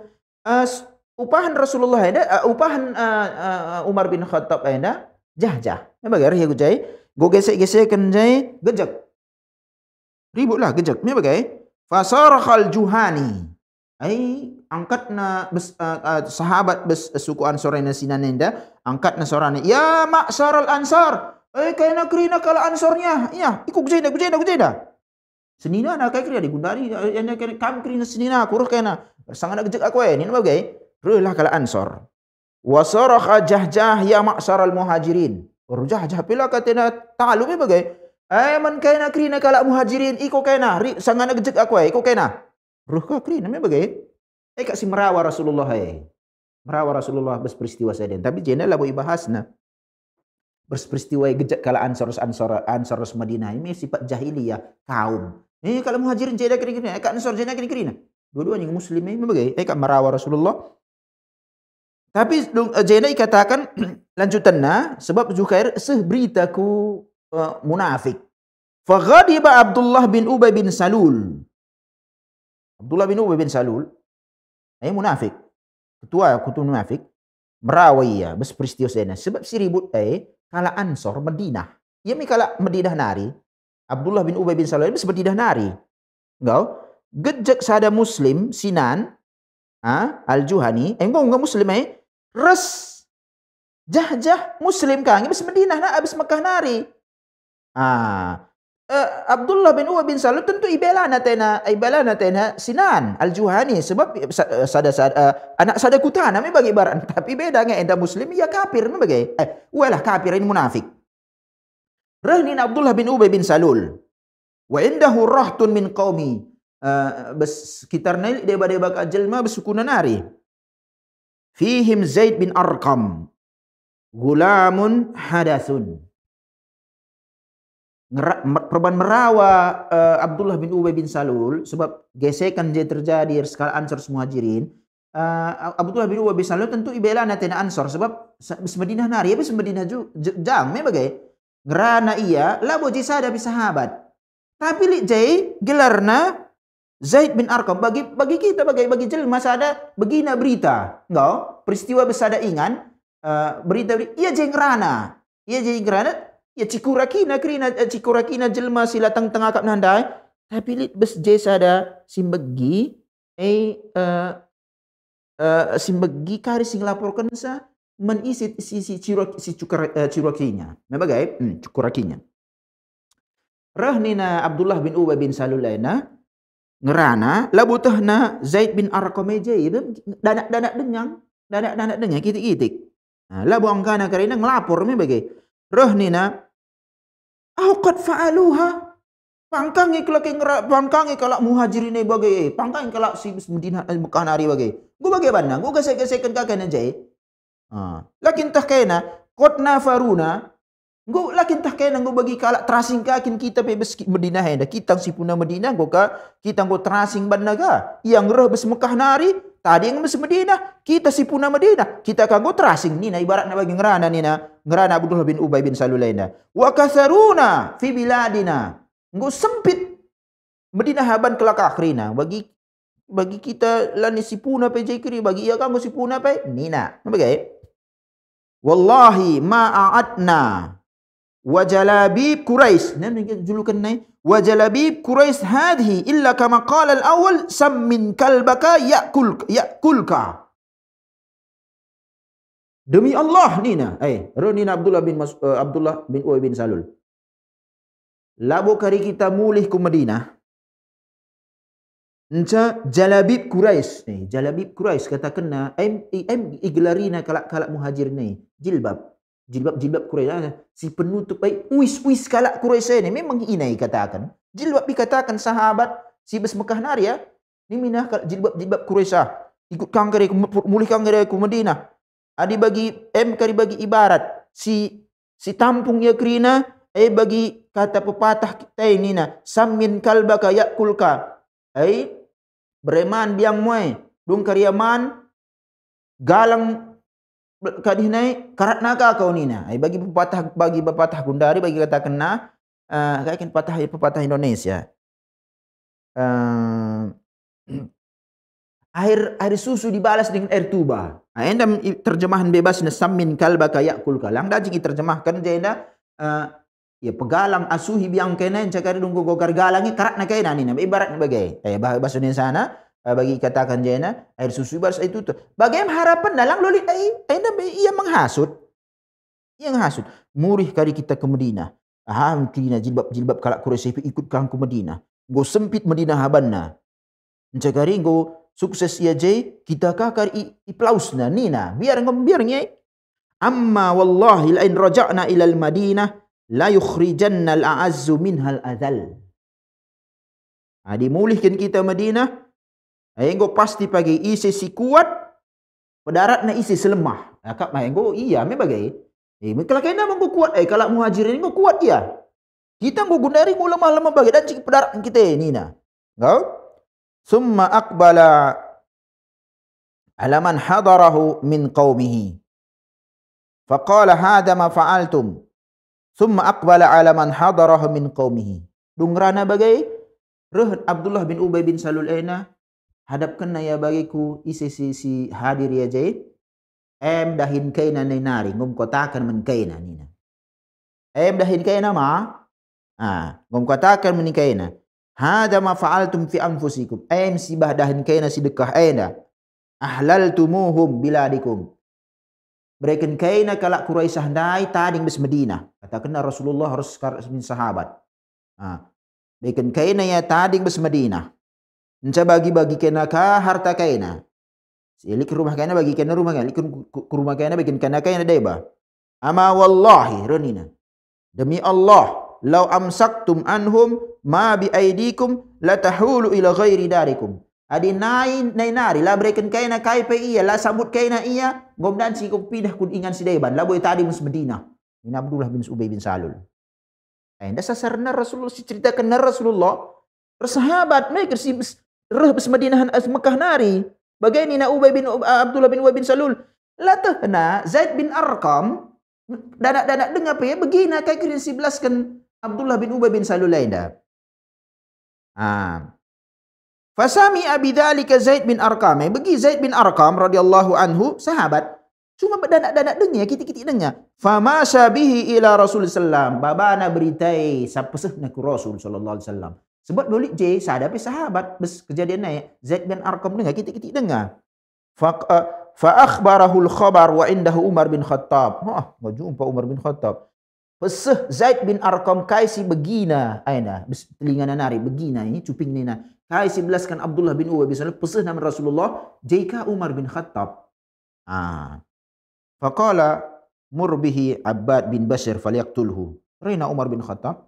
upahan Rasulullah ada upahan Umar bin Khattab ada Jahjah. Memang ya gujai go gesek-gesek kan jai gejek. Ributlah gejek. Ni bagai fasarakhal Juhani. Ai angkatna sahabat suku Ansor na sinanenda, angkatna sorane, ya ma'saral Ansar. Kayna krina kala Ansornya. Ya, ikut gujeda. Senina na kay kriya digundari yana kam krina senina kuruh kayna. Sangat gejek aku ni bagai reulah kala Ansor. Wasarakha Jahjah ya ma'saral Muhajirin. Jahjah pila katena talu ni bagai man kayna krina kala Muhajirin iko kayna sangat gejek aku iko kayna. Ruh ka krina me bagai kasi merawa Rasulullah merawa Rasulullah berperistiwa saden tapi jena labo ibahasna berperistiwa gejek kala Ansor Madinah ini sifat jahiliyah kaum. Kalau Muhajirin jena kira-kira ka Ansor jena kira-kira dua-duanya muslim me bagai ka merawa Rasulullah. Tapi jena ikatakan lanjutanna sebab Zuhair beritaku munafik. Faghadiba Abdullah bin Ubay bin Salul. Abdullah bin Ubay bin Salul munafik. Ketua munafik merawai berperistiwa sana. Sebab si ribut kala Ansor Madinah. Ia mi kala Madinah nari. Abdullah bin Ubay bin Salul ini Madinah nari. Engkau gejek sada muslim Sinan Al-Juhani. Engkau muslim res Jahjah muslim kang ibis Madinah na abis Mekah nari. Abdullah bin Ubay bin Salul tentu ibelana tena Sinan Al-Juhani sebab anak sada kutana me bagi baran tapi beda nge enda muslim ya kafir me bagi walah kafir ini munafik. Rahnin Abdullah bin Ubay bin Salul wa indahu rahtun min qaumi sekitarnya deba-deba ka jelma besukunan nari. Fihim Zaid bin Arqam gulamun hadathun. Perban merawa Abdullah bin Ubay bin Salul sebab gesekan je terjadi skala Ansor Muhajirin. Abdullah bin Ubay bin Salul tentu ibela na tena Ansor sebab Madinah nari habis Madinah jang me bagai ngerana iya labo je sada bi sahabat. Tapi li jai gelarna Zaid bin Arqam bagi kita bagi jelma sada begina berita. Engkau peristiwa besada ingan berita iya je ngerana. Ya cikurakina jelma sila tengah-tengah nandai tapi lit bes jesa ada simbegi simbegi kari sing laporkan sa menisi si curakinya membagai cukurakinya rahnina Abdullah bin Ubay bin Salul laina ngerana labutahna Zaid bin Arqam jai danak denyang kitik-kitik labu angkana karina ngelapor membagai rahnina qad fa'aluha pangkangi kalau Muhajirin bagai pangkangi kalau si Madinah Mekah nari bagai gua bagai bandang gua gesek-gesekan kakek jai lakin tah kena qad nafaruna gua lakin tah kena gua bagi kalak tracing kakin kita pe bes Madinah enda kita si puna Madinah gua kita gua tracing bandaga yang reh bes Mekah nari tadi yang bes Madinah kita si puna Madinah kita kanggo tracing ni na ibaratna bagi ngerana ni na ngerana Abdullah bin Ubay bin Salul lainna wa kasaruna fi biladina nggo sempit Madinah haban kelak akhirina bagi kita lani si puna pe jekri bagi ia kanggo si puna pe nina bagai wallahi ma a'adna wa jalabib Quraisy nan julukan nai wa jalabib Quraisy hadhi illa kama qala al-awwal sammin kalbaka ya'kulka. Demi Allah nina nina Abdullah bin Ubay bin Salul labo kari kita mulih ku Madinah enca jalabib Quraisy katakanna iglarina kalak Muhajir ni jilbab Quraisy si penutup uis kalak Quraisy ni memang inai katakan jilbab dikatakan sahabat si bes Mekah nari ya ni minah jilbab Quraisy ikut kangkari mulih kangkari ku Madinah adi bagi kari bagi ibarat si tampung ya krina bagi kata pepatah kita ini na samin kalbaka yakulka bereman biang moy dung kariaman galang kadinai karat naga kau nina bagi pepatah gundari bagi kata kena kayak pepatah Indonesia air susu dibalas dengan air tuba. Endam terjemahan bebas na samin kalbaka yakul kalang dajing terjemahkan jenda Ya pegalang asuhi biang kena cakari dunggu gogar galangnya karat na kena ni na ibarat ni bagai. Bahasa di sana bagi katakan jena air susu ibarat itu tuh. Bagaimana harapan dalang lolit ia menghasut. Ia menghasut. Murih kali kita ke Madinah. Kina jilbab kalak Quraisy ikut kang ke Madinah. Go sempit Madinah habanna. Cakari go sukses ia jay kita kakar iplausna nina biar nyai. Amma wallahi la in raja'na ila al-Madinah la yukhrijanna al-a'azzu minha al-adhal. Dimulihkan kita Madinah. Engko pasti pagi isi si kuat padarat na isi selemah. Kak engko iya me bagai. Kalau kena mengko kuat kalau muhajirin engko kuat iya. Kita nggo gundari nggo lemah-lemah bagai dan cik padarat kita nina. Ngau? Summa aqbala ala man hadarahu min qaumihi. Faqala hadha ma fa'altum. Summa aqbala ala man hadarahu min qaumihi. Dungrana bagai reh Abdullah bin Ubay bin Salul ena hadapkan na ya bagiku isi hadir ya jay. Dahin kaina nari ngum kotakan men kaina nina. Dahin kaina ma. Ngum kotakan men kaina. Hada ma fa'altum fi anfusikum. Si bahdahin kaina sidekah aina. Ahlaltumuhum biladikum. Berikan kaina kalak Quraisyah dai tading bes Madinah. Katakan Rasulullah harus min sahabat. Berikan kaina ya tading bes Madinah. Enca bagi-bagi kaina ka harta kaina. Silik rumah kaina bagi kaina rumah kaina. Rumah kaina bikin kaina deba. Ama wallahi renina. Demi Allah. Lau amsaktum anhum ma bi aidikum la tahulu ila ghairi darikum. Adi nari la berikan kaina kai pe iya la sambut kaina iya gomdan si ko pindah kun ingan si deban la boy tadi mus Madinah. Ini Abdullah bin Ubay bin Salul. Enda sasarna Rasulullah si ceritakan Rasulullah bersahabat mereka si bes Madinah Mekah nari. Bagaini na Abdullah bin Ubay bin Salul. La tahna Zaid bin Arqam danak dengar apa ya begina kai kirin si belaskan Abdullah bin Ubay bin Salul lainda. Fasami abidzalika Zaid bin Arqam. Bagi Zaid bin Arqam radhiyallahu anhu sahabat. Cuma danak dengar kiti-kiti dengar. Famasha bihi ila Rasul sallam. Babana beritai sapesehna ku Rasul sallallahu alaihi wasallam. Sebab bolik je sadapi sahabat bes kejadian naik Zaid bin Arqam dengar kiti-kiti dengar. Fa akhbarahu al-khabar wa indahu Umar bin Khattab. Jumpa Umar bin Khattab. Peseh Zaid bin Arqam kaisi begina aina telinga nari begina ini cuping nina kaisi belaskan Abdullah bin Ubay bin Salul peseh nama Rasulullah jika Umar bin Khattab. Faqala mur bihi Abbad bin Bashir falyaqtulhu. Reina Umar bin Khattab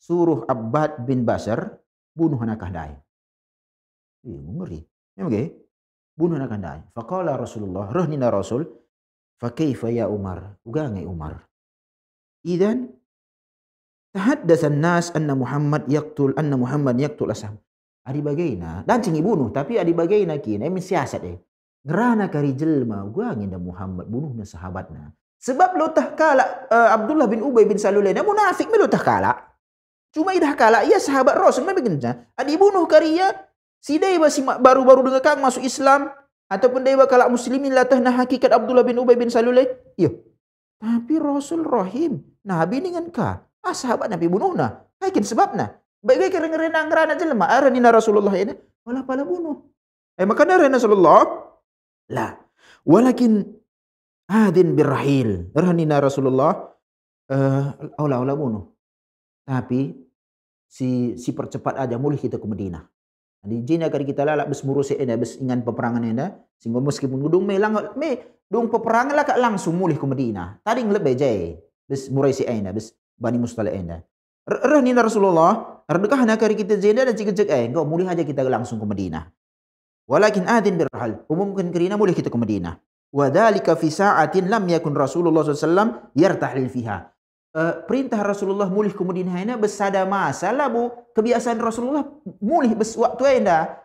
suruh Abbad bin Bashir bunuh anak dai. Ngeri. Memang bunuh anak dai. Faqala Rasulullah rahnina Rasul fakaifa ya Umar ugangai Umar idan tahaddatsa an-nas anna Muhammad yaqtul ashab adi bagaina dan cingi bunuh tapi adi bagaina kina siasat ngerana kari jelma ugangai da Muhammad bunuhna sahabatna sebab lo tah kala Abdullah bin Ubay bin Salul na munafik me lo tah kala cuma idah kala ia sahabat Rasul me begina adi bunuh kari ya si deba si baru-baru dengar kang masuk Islam ataupun dewa kalak muslimin latah nah hakikat Abdullah bin Ubay bin Salul. Iya. Tapi Rasul Rahim. Nabi dengan ka. Sahabat Nabi bunuhna. Hakin sebabna. Baik ngerana jelema aranina Rasulullah ini wala pala bunuh. Maka narana Rasulullah. La. Walakin adin birrahil. Aranina Rasulullah ola bunuh. Tapi si percepat aja mulih kita ke Madinah. Di jina kali kita lalak bes murusi ena bes ingan peperangan ena sehingga meskipun gedung dung peperangan lah kak langsung mulih ke Madinah. Tadi ngelebih jay bes murusi ena bes Bani Mustalik ena. Nina Rasulullah erdekah nak kali kita jina dan cik engkau mulih aja kita langsung ke Madinah. Walakin adin birhal umumkan kerina mulih kita ke Madinah. Wadhalika fi sa'atin lam yakun Rasulullah SAW yartahlil fiha. Perintah Rasulullah mulih ke Madinah ina besada masalah bu kebiasaan Rasulullah mulih bes waktu ina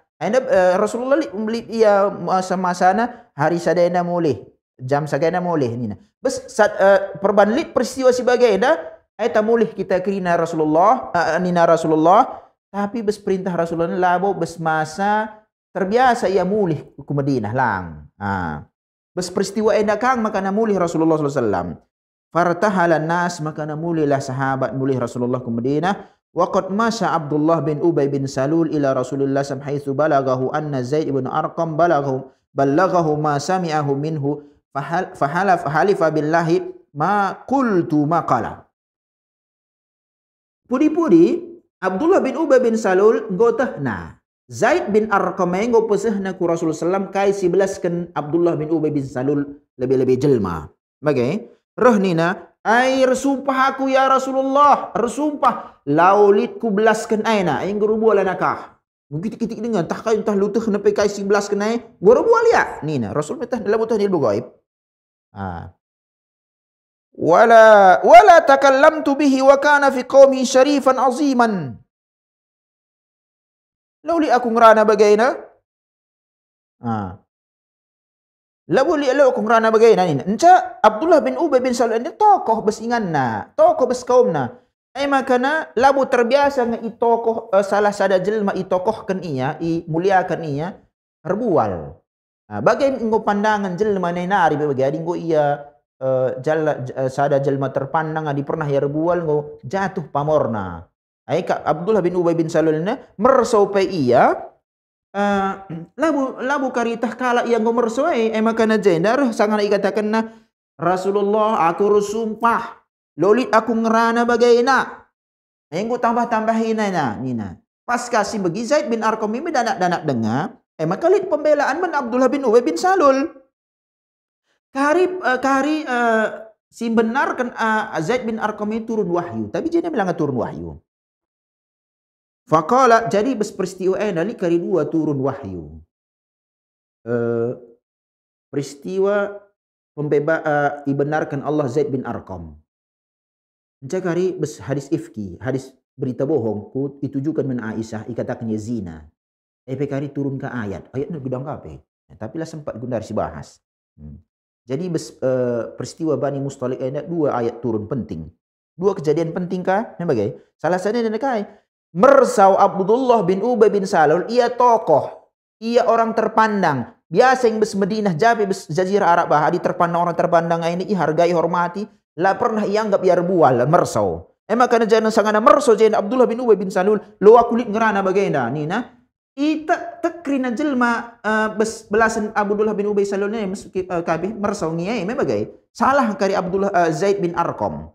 Rasulullah ia masa-masana hari sadena mulih jam sagana mulih nina bes perbanlit peristiwa sebagai ina eta mulih kita kerina Rasulullah nina Rasulullah tapi bes perintah Rasulullah labo bes masa terbiasa ia mulih ke Madinah lang bes peristiwa ina kang maka na mulih Rasulullah sallallahu alaihi wasallam. Fartahalan nas, maka mulilah sahabat mulih Rasulullah ke Madinah. Waqad masya Abdullah bin Ubay bin Salul ila Rasulullah sam haitsu balagahu anna Zaid bin Arqam ballaghahu ma sami'ahu minhu fahalifa billahi ma qultu ma qala. Pudi-pudi Abdullah bin Ubay bin Salul ngotahna Zaid bin Arqam ngo pesehna ku Rasulullah sallam kai 11 Abdullah bin Ubay bin Salul lebih-lebih jelma. Bagai rohnina ai resumpah aku ya Rasulullah, resumpah laulit ku belaskan aina aing gerubual nakah. Mungkin kitik dengan tah kai entah luteuh nepi kai 11 kenai gerubual ya. Nina Rasul metah dalam butuh ilmu gaib. Wala takallamtu bihi wa kana fi qaumi syarifan aziman. Lauli aku ngerana bagaina? Lalu aku ngerana bagaina ni. Enca Abdullah bin Ubay bin Salul ini tokoh bes inganna, tokoh bes kaumna. Ai makana labu terbiasa nge tokoh salah sada jelma i tokohkan ia, i muliakan ia herbual. Bagai ngo pandangan jelma nari bagi adinggo ia sada jelma terpandang adi pernah ya herbual ngo jatuh pamorna. Ai Abdullah bin Ubay bin Salul ini mersau pe ia labu karitah kala yang ngomersoe makana jendar sangat ikatakan na Rasulullah aku rusumpah lolit aku ngerana bagaina enggo tambah-tambahin na nina pas kasih bagi Zaid bin Arqam ini danak-danak dengar makalit pembelaan ben Abdullah bin Ubay bin Salul kari si benarkan Zaid bin Arqam itu turun wahyu tapi dia bilang turun wahyu. Faqala jadi peristiwa nali kari dua turun wahyu. Peristiwa dibenarkan Allah Zaid bin Arqam. Kari hadis ifki, hadis berita bohong ditujukan men Aisyah ikatakannya zina. Kari turun ke ayat gudang kape. Tapi lah sempat gundar si bahas. Jadi peristiwa Bani Mustalik ada dua ayat turun penting. Dua kejadian penting kah? Bagai salah satunya kai mersau Abdullah bin Ubay bin Salul, ia tokoh, ia orang terpandang. Biasa yang bes Madinah, Jabi bes Jazirah Arab bahadi terpandang orang terpandang ini dihargai, hormati. Lah pernah ianggap ia rebual, mersau. Makanya jangan sangana mersau jangan Abdullah bin Ubay bin Salul, lo kulit ngerana bagaina nina. Ita tekrina jelma bes belasan Abdullah bin Ubay Salul ni kabeh mersau ngiai bagai salah kari Abdullah Zaid bin Arqam.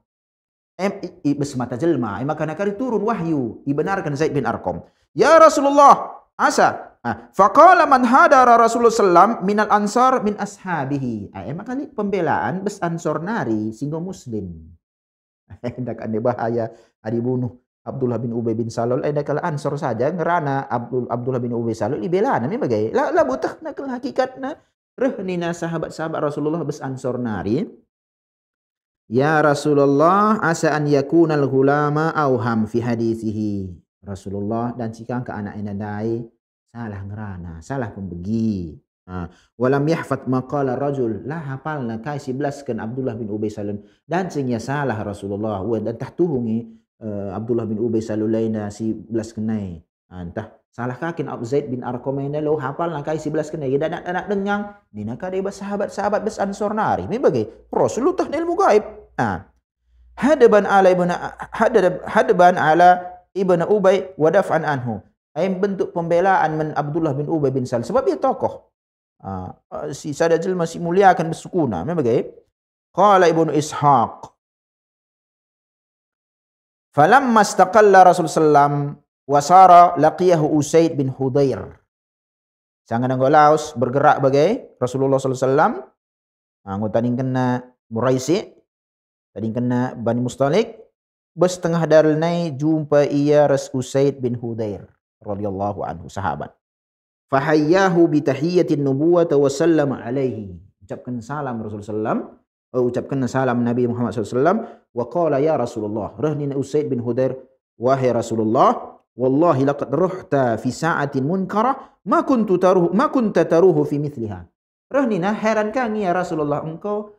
Bes mata jelma makana kari turun wahyu dibenarkan Zaid bin Arqam ya Rasulullah asa faqala man hadara Rasulullah sallam minal ansar min ashabihi makanya pembelaan bes ansor nari singgo muslim hendak ane bahaya adi bunuh Abdullah bin Ubay bin Salul kalau ansor saja ngerana Abdullah bin Ubay Salul dibela nami bagai la butah nak hakikatna rehnina sahabat-sahabat Rasulullah bes ansor nari. Ya Rasulullah asa an yakunal ghulama auham fi hadithihi. Rasulullah dan cikang ke anak inadai salah ngerana, salah pembegi. Walam yahfat maqala rajul la hafalna kai 11 kan Abdullah bin Ubay Salul dan singnya salah Rasulullah dan tah tuhungi Abdullah bin Ubay Salul laina 11 kenai. Entah salah kakin Zaid bin Arqam ina lo hafalna kai 11 kenai dan anak dengang dina kade sahabat-sahabat bes ansor nari. Me bagai Rasulullah ilmu gaib. Hadaban ala ibnu Ubay wa daf'an anhu. Bentuk pembelaan men Abdullah bin Ubay bin Salul sebab dia tokoh. Si sada jelma si muliakan bersukuna. Membagai qala Ibnu Ishaq falamma istaqalla Rasul sallam wasara laqiyahu Usaid bin Hudair. Sangat anggolaus bergerak bagai Rasulullah sallallahu alaihi wasallam anggota kena Muraisi tadi kena Bani Mustalik bes tengah darnai jumpa ia ras Usaid bin Hudair radhiyallahu anhu sahabat. Fahayyahu bi tahiyyatin nubuwah wa sallama alaihi. Ucapkan salam Rasulullah ucapkan salam Nabi Muhammad SAW wa qala ya Rasulullah rahnina Usaid bin Hudair wahai Rasulullah wallahi laqad ruhta fi sa'atin munkara ma kunta taruhu fi mithliha. Rahnina heran kang ya Rasulullah engkau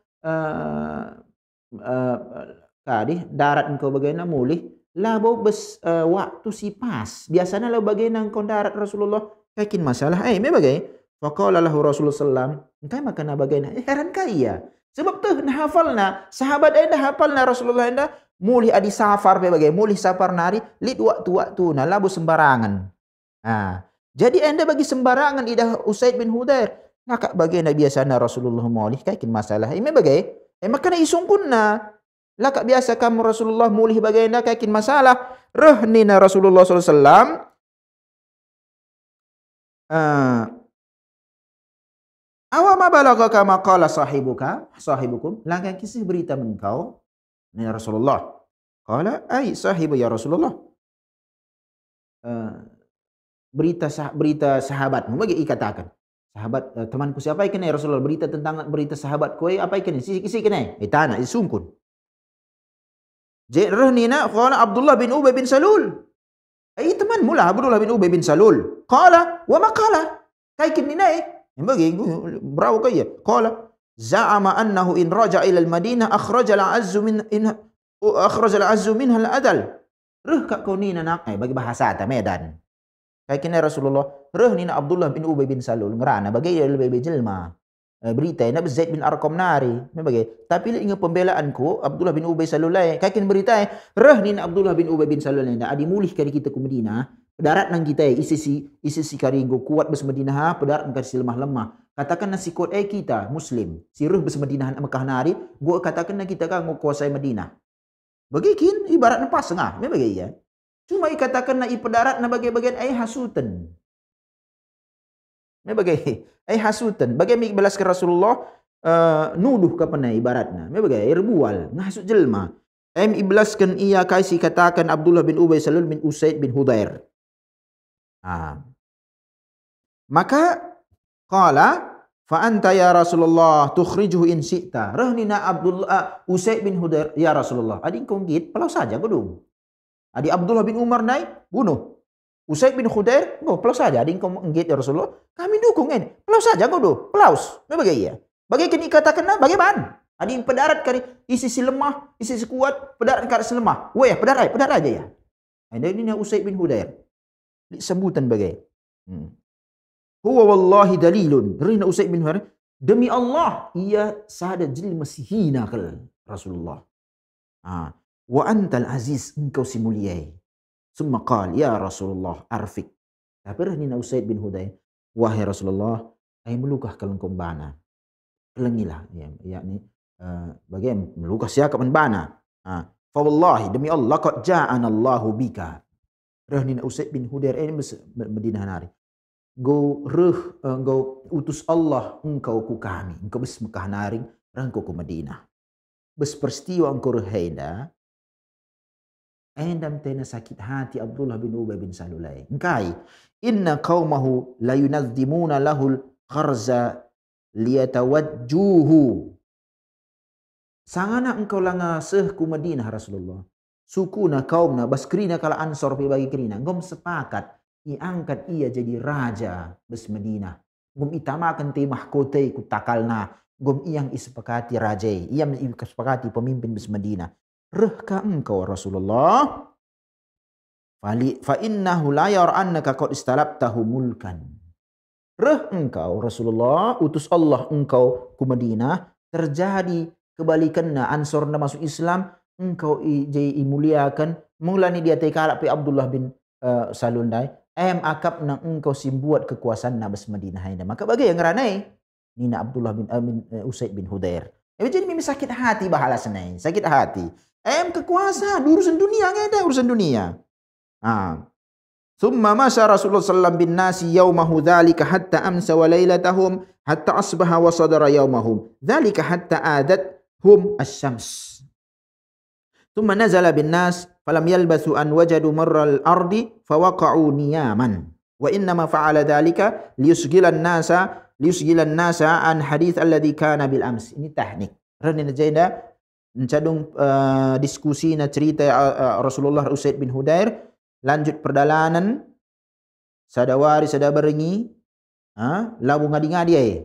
tadi darat engkau bagaimana mulih labo bes waktu si pas biasanya lo bagaimana engkau darat Rasulullah yakin masalah me bagai faqala lahu Rasulullah sallam engkau makana bagaimana heran kaya Sebab tu nah hafalna, sahabat anda hafalna Rasulullah anda mulih adi safar bagai mulih safar nari lid waktu-waktu na labu sembarangan. Jadi anda bagi sembarangan idah Usaid bin Hudair. Nakak bagi na biasa na Rasulullah mulih kaikin masalah. Ime bagai? Makana isungkunna. Lakak biasa kamu Rasulullah mulih bagai na kaikin masalah. Rehni na Rasulullah SAW. Awama balagaka maqala sahibukum. Langkah kisah berita engkau ya Rasulullah. Qala ai sahibu ya Rasulullah. Berita sahabatmu bagi ikatakan. Sahabat temanku siapa ikan ya Rasulullah, berita tentang berita sahabatku apa ikan sisi kena itana isungkun. Jahrnina qala Abdullah bin Ubay bin Salul. Ai teman mula Abdullah bin Ubay bin Salul. Qala wa ma qala? Kaikin ninai. Bagi brau kaya. Qala za'ama annahu in raja ila al-Madinah akhraja al-azzu minha al-adal. Reh kak kau ni nak bagi bahasa ta Medan. Kaikin Rasulullah reh ni Abdullah bin Ubay bin Salul ngerana bagi dia lebih jelma. Berita ina Zaid bin Arqam nari. Bagi tapi ingat pembelaanku Abdullah bin Ubay Salul lai. Kaikin berita reh ni Abdullah bin Ubay bin Salul ni adi mulih kali kita ke Madinah. Pedarat nang kita isi karinggo kuat bes Madinah pedarat nang kasi lemah-lemah. Katakan nasi kuat kita muslim. Si reh bes Madinah Mekah nari, gua katakan kita kan nguasai Madinah. Bagikin ibarat pas ngah, me bagi ya. Cuma ikatakan na ipedarat na bagian ai hasutan. Me bagi ai hasutan. Bagi mi balas ke Rasulullah nuduh ka panai ibaratna. Me bagi irbual ngahsut jelma. Em iblaskan ia kaisi katakan Abdullah bin Ubay Salul bin Usaid bin Hudair. Maka qala fa anta ya Rasulullah tukhrijuhu in syi'ta. Rahnina Abdullah Usaid bin Hudair ya Rasulullah. Adi kau git pelau saja gedung. Adi Abdullah bin Umar naik bunuh. Usaid bin Hudair pelau saja adi kau git ya Rasulullah. Kami dukung ini. Pelau saja kau do. Pelaus. Bagi ya. Bagi kini katakan bagaimana? Adi pedarat kari isi si lemah, isi si kuat, pedarat kari si lemah. Weh pedarat aja ya. Ini Usaid bin Hudair. Sebutan bagai. Huwa wallahi dalilun. Rina Usaid bin Hudair. Demi Allah, ia sada jil masih hina kal Rasulullah. Wa antal aziz, engkau si muliai. Summa qal, ya Rasulullah, arfik. Tapi Rina Usaid bin Hudair. Wahai Rasulullah, ay melukah kalengkong bana. Kelengilah. Yakni, bagaimana melukah siakap bana. Fa wallahi, demi Allah, qad ja'ana Allahu bika. Rahnina Usaid bin Hudair ini Madinah nari. Go utus Allah engkau ku kami. Engkau bes Mekah naring rangkau ku Madinah. Bes peristiwa engkau rehaida. Endam tena sakit hati Abdullah bin Ubay bin Salulai. Engkai. Inna qawmahu la yunazzimuna lahul kharza liyatawajjuhu. Sangana engkau langa seh ku Madinah Rasulullah. Sukuna kaumna baskrina kala ansor pi bagi krina ngom sepakat iangkat ia jadi raja bes Madinah ngom itamakan te mahkote ku takalna ngom iyang isepakati raja ia isepakati pemimpin bes Madinah rehka engkau Rasulullah fa innahu la yar'annaka qad istalabtahu mulkan reh engkau Rasulullah utus Allah engkau ku Madinah terjadi kebalikanna ansor na masuk Islam engkau muliakan mulani dia tekalak pe Abdullah bin Salul dai akap nang engkau simbuat kekuasaan nabas Madinah ini maka bagi yang ranai nina Abdullah bin Usaid bin Hudair jadi mimi sakit hati bahala senai sakit hati kekuasaan urusan dunia ngeda urusan dunia thumma masya Rasulullah sallallahu bin nasi yaumahu dzalika hatta amsa wa lailatahum hatta asbaha wa sadara yaumahum dzalika hatta adathum asy-syams. ثم نزل بالناس فلم يلبثوا أن وجدوا مر الأرض فوقعوا نياما وإنما فعل ذلك ليشغل الناس عن حديث الذي كان بالأمس. Ini teknik. Rani najenda ncadung diskusi na cerita Rasulullah Usaid bin Hudair lanjut perjalanan sadawari sadabarengi labu ngadi-ngadi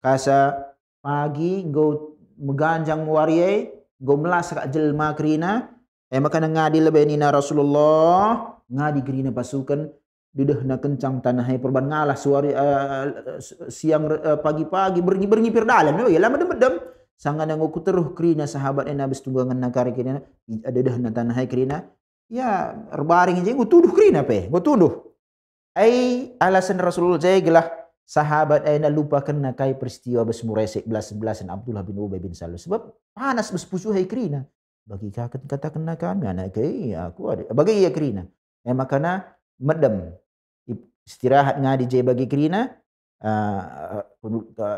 kasa pagi go meganjang wariye go melas kat jelma kerina maka ngadi lebih nina Rasulullah ngadi kerina pasukan didah na kencang tanah perban ngalah suari siang pagi-pagi bergi perdalam ya lama dem sangan aku teruh kerina sahabat ena bestunggangan nakari kerina ada dah na tanah kerina ya erbaring je aku tuduh kerina pe aku tuduh ai alasan Rasulullah je gelah sahabat ena lupakan nakai peristiwa besmuresek belas-belasan Abdullah bin Ubay bin Salul sebab panas bespusu hai kerina bagi katakan kami anak ke aku ada bagi ia kerina makana medem istirahat ngadi je bagi kerina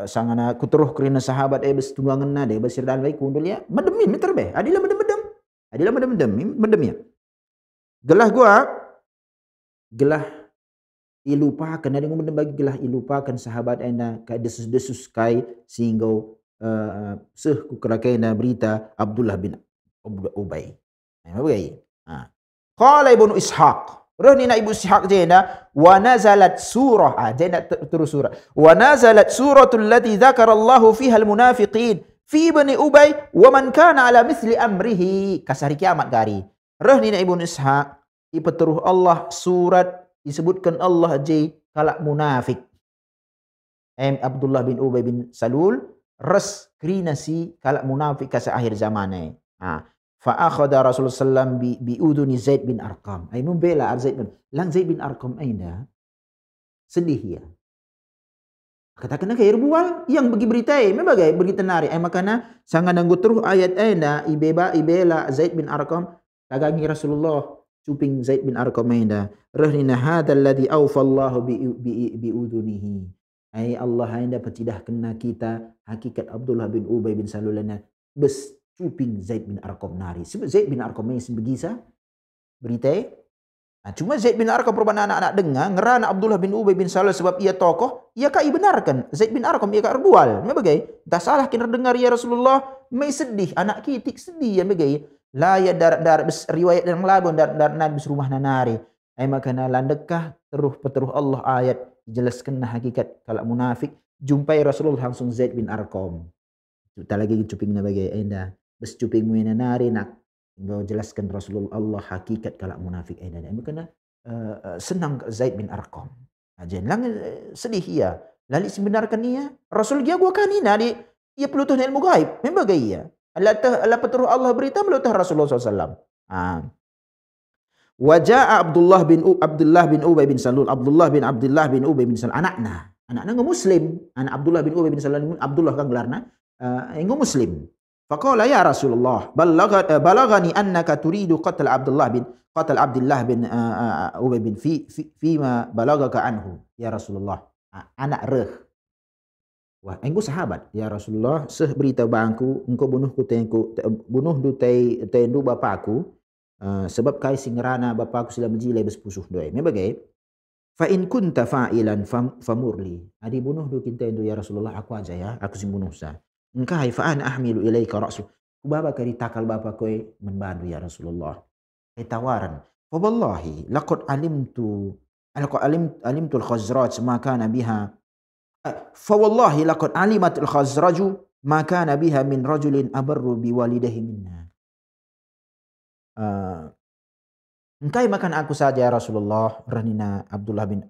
sangana kuteruh kerina sahabat bestunggangan na de basir dan baik kundul ya medem meter be adilah medem ya gelah gua gelah ilupakan ada ngomong bagi gelah ilupakan sahabat ena kai desus kai sehingga seh ku kerakaina berita Abdullah bin Ubay. Qala Ibnu Ishaq Rohnina Ibu Ishaq jena wa nazalat surah jena terus surah wa nazalat suratul lati dzakara Allah fiha al-munafiqin fi bani Ubay wa man kana ala mithli amrihi kasari kiamat gari Rohnina Ibnu Ishaq ipeteruh Allah surat disebutkan Allah je kalak munafik Abdullah bin Ubay bin Salul res krinasi kalak munafik kasa akhir zaman fa akhadha Rasulullah sallam bi uduni Zaid bin Arqam ai membela Zaid bin lang Zaid bin Arqam aina sedih ya katakan kayak bual yang bagi berita membagai berita nari makana sangat nanggu terus ayat aina ibela Zaid bin Arqam tagangi Rasulullah cuping Zaid bin Arqam aina rahnina hadzal ladzi awfa Allah bi udunihi ai Allah aina petidah kena kita hakikat Abdullah bin Ubay bin Salul bes cuping Zaid bin Arqam nari sebab Zaid bin Arqam yang sebegisa berita cuma Zaid bin Arqam perubahan anak-anak dengar ngerana Abdullah bin Ubay bin Salul sebab ia tokoh ia kai benarkan Zaid bin Arqam ia kai erbual membagai tak salah kena dengar ya Rasulullah mai sedih anak kitik sedih ya membagai la ya dar riwayat yang lagu dar nabi rumah nanari ai makana landekah peteruh Allah ayat jelaskan hakikat kalau munafik jumpai Rasulullah langsung Zaid bin Arqam tak lagi cuping na bagai enda bes cuping mu nanari nak jelaskan Rasulullah Allah hakikat kalau munafik enda makana senang Zaid bin Arqam aja lang sedih ia lali sebenarkan ia Rasul dia gua kanina di ia pelutuh ilmu gaib membagai ia Allah peteruh Allah berita melutuh Rasulullah SAW Wajah Abdullah bin Ubay bin Salul Abdullah bin Ubay bin Salul anaknya muslim anak Abdullah bin Ubay bin Salul Abdullah kan gelarna muslim faqala ya Rasulullah balagani annaka turidu qatl Abdullah bin Ubay bin fi ma balagaka anhu ya Rasulullah anak reh wah engkau sahabat ya Rasulullah seh berita bangku engkau bunuh du tendu bapakku sebab kai singrana bapakku sila menjilai bespusuh doai membagai fa in kunta fa'ilan famurli adi bunuh du kintendu ya Rasulullah aku aja ya aku sing bunuh sa engkai fa ana ahmilu ilaika ra'su baba kari takal bapa koe membantu ya Rasulullah tawaran fa wallahi laqad alimtu al-khazraj ma kana biha fa wallahi laqad alimat al-khazraju ma kana biha min rajulin abarru biwalidayhi minna engkai makan aku saja ya Rasulullah ranina Abdullah bin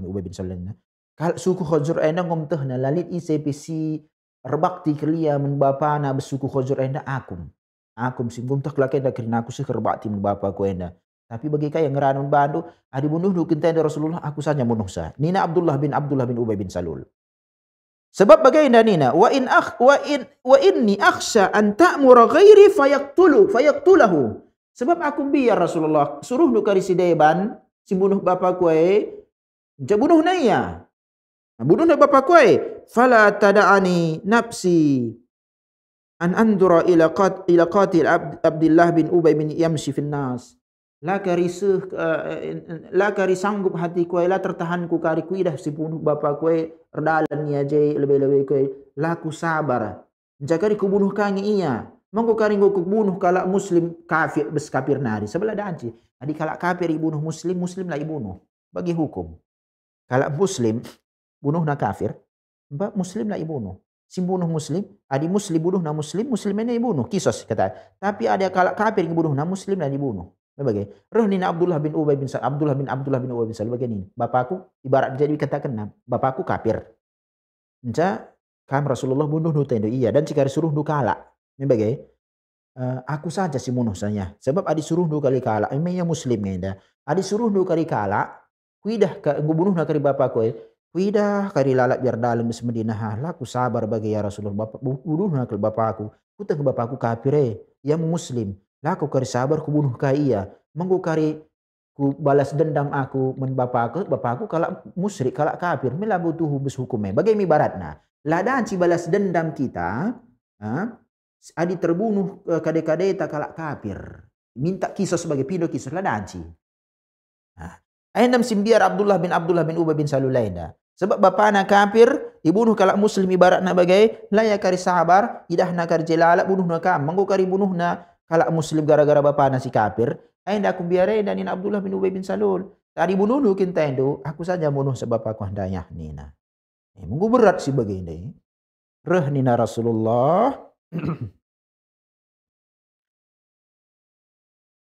Ubay bin Salul kal suku Khazraj ena ngomtehna lalit ICPC rebakti kelia men bapa na besuku Khazraj ena akum singgung tak lakai dak kerina aku sih kerbakti men bapa ku ena tapi bagi kaya ngeran men bandu adi bunuh du kentenda Rasulullah aku saja bunuh sa nina Abdullah bin Ubay bin Salul sebab bagaimana nina wa inni akhsha an ta'mura ghairi fayaqtulahu sebab aku biar Rasulullah suruh nu kari sideban si bunuh bapa kuai bunuh naya bunuh na bapa kuai fala tada'ani nafsi an andura ila qatil Abdullah bin Ubay bin yamshi fil nas la kari sanggup hati kuai la tertahan ku kari kuidah si bunuh bapa kuai redalan ya jai lebih-lebih kuai la ku sabar jakari ku bunuh kangi iya mangko karing ku bunuh kalak muslim kafir bes kafir nari sebelah danci adi kalak kafir ibunuh muslim lah ibunuh bagi hukum kalak muslim bunuh na kafir muslim lah ibunuh sim bunuh muslim adi muslim bunuh na muslim ena ibunuh kisos kata tapi ada kalak kafir ibunuh na muslim lah dibunuh bagai rohnina Abdullah bin Ubay bin Salul bagaini bapakku ibarat jadi katakan bapakku kafir enca kam Rasulullah bunuh nu tendo iya dan jika disuruh nu kala. Membagai aku saja si bunuh saya. Sebab adi suruh nu kali kala. Emangnya muslim ngenda. Adi suruh nu kali kala. Kuidah ka bunuh na kari bapak ko. Kuidah kari lalak biar dalam bis Madinah. Lah aku sabar bagi ya Rasulullah. Bapak bunuh na kali bapakku. Ku teng bapakku kafir ya muslim. Lah aku kari sabar ku bunuh ka iya. Mengku kari ku balas dendam aku men bapakku kalau musyrik kalau kafir mela butuh bus hukumnya bagaimana baratna ladaan si balas dendam kita adi terbunuh kade-kade tak kalau kafir minta kisah sebagai pido kisah ladaan si Aindam simbiar Abdullah bin Ubay bin Salul lainda sebab bapana kafir dibunuh kalau muslim ibaratna bagai laya kari sabar idahna kari jelala bunuhna kam manggo kari bunuhna kalau muslim gara-gara bapana si kafir ainda aku biare dan in Abdullah bin Ubay bin Salul. Tadi bunuh kita itu, aku saja bunuh sebab aku hendaknya nina. Munggu berat sih begini. Reh nina Rasulullah.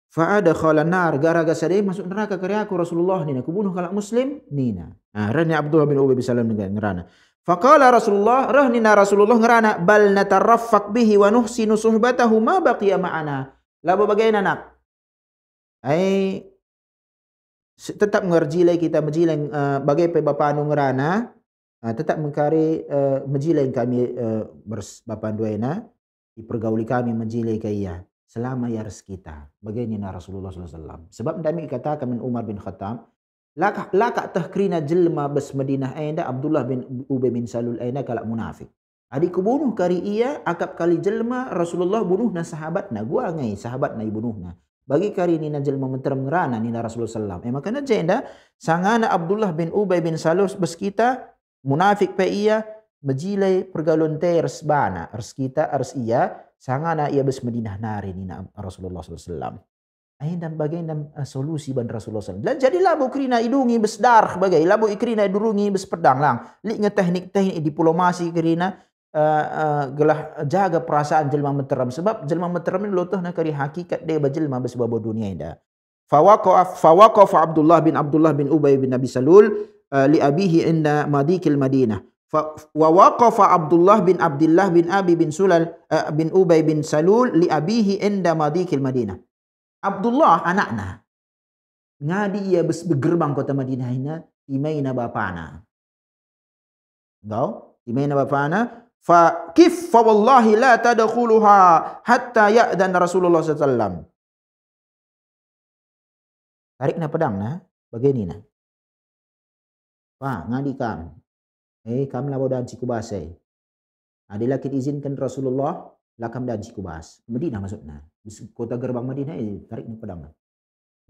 Fa'ada khala nar gara-gara sadai masuk neraka karya aku Rasulullah nina. Aku bunuh kalau muslim nina. Reh ni Abdullah bin Ubay bin Salul ngerana. Faqala Rasulullah reh nina Rasulullah ngerana bal nataraffaq bihi wa nuhsinu suhbatahu ma baqiya ma'ana. Labo bagaimana nak? Ai tetap ngerjilai kita menjilai bagai bapa anu ngerana tetap mengkari menjilai kami bapa duaina dipergauli kami menjilai ke iya selama ya res kita bagaimana Rasulullah SAW sebab kami katakan min Umar bin Khattab laka tahkrina jelma bas Madinah aina Abdullah bin Ubay bin Salul aina kalak munafik adik bunuh kari iya akap kali jelma Rasulullah bunuh na sahabat na gua ngai sahabat na ibunuh na bagi kari ni najel mementeram ngerana ni Rasulullah SAW. Makanya jenda sangana Abdullah bin Ubay bin Salul bes kita munafik pe iya majilai pergalon te res bana res kita res iya sangana ia bes Madinah nari ni Rasulullah SAW. Ain dan bagai dan solusi ban Rasulullah SAW. Dan jadi labu krina idungi bes darah bagai labu ikrina idurungi bes pedang lang. Li teknik-teknik diplomasi krina gelah jaga perasaan jelma menteram sebab jelma menteram ni lotoh nak kari hakikat dia berjelma bersebab dunia inda fawaqaf Abdullah bin Ubay bin Abi Salul li abihi inda madikil Madinah wa waqafa Abdullah bin Abi bin Sulal bin Ubay bin Salul li abihi inda madikil Madinah Abdullah anakna ngadi ia begerbang kota Madinah ina imaina bapana engkau imaina bapana fa kif fa wallahi la tadkhuluha hatta ya'dan Rasulullah sallallahu alaihi wasallam. Tarik na pedang na bagini na. Pa ngadi kam. Kam la bodan ci kubase. Adila kit izinkan Rasulullah lakam dan ci kubas. Madinah maksudna. Kota gerbang Madinah tarik na pedang na.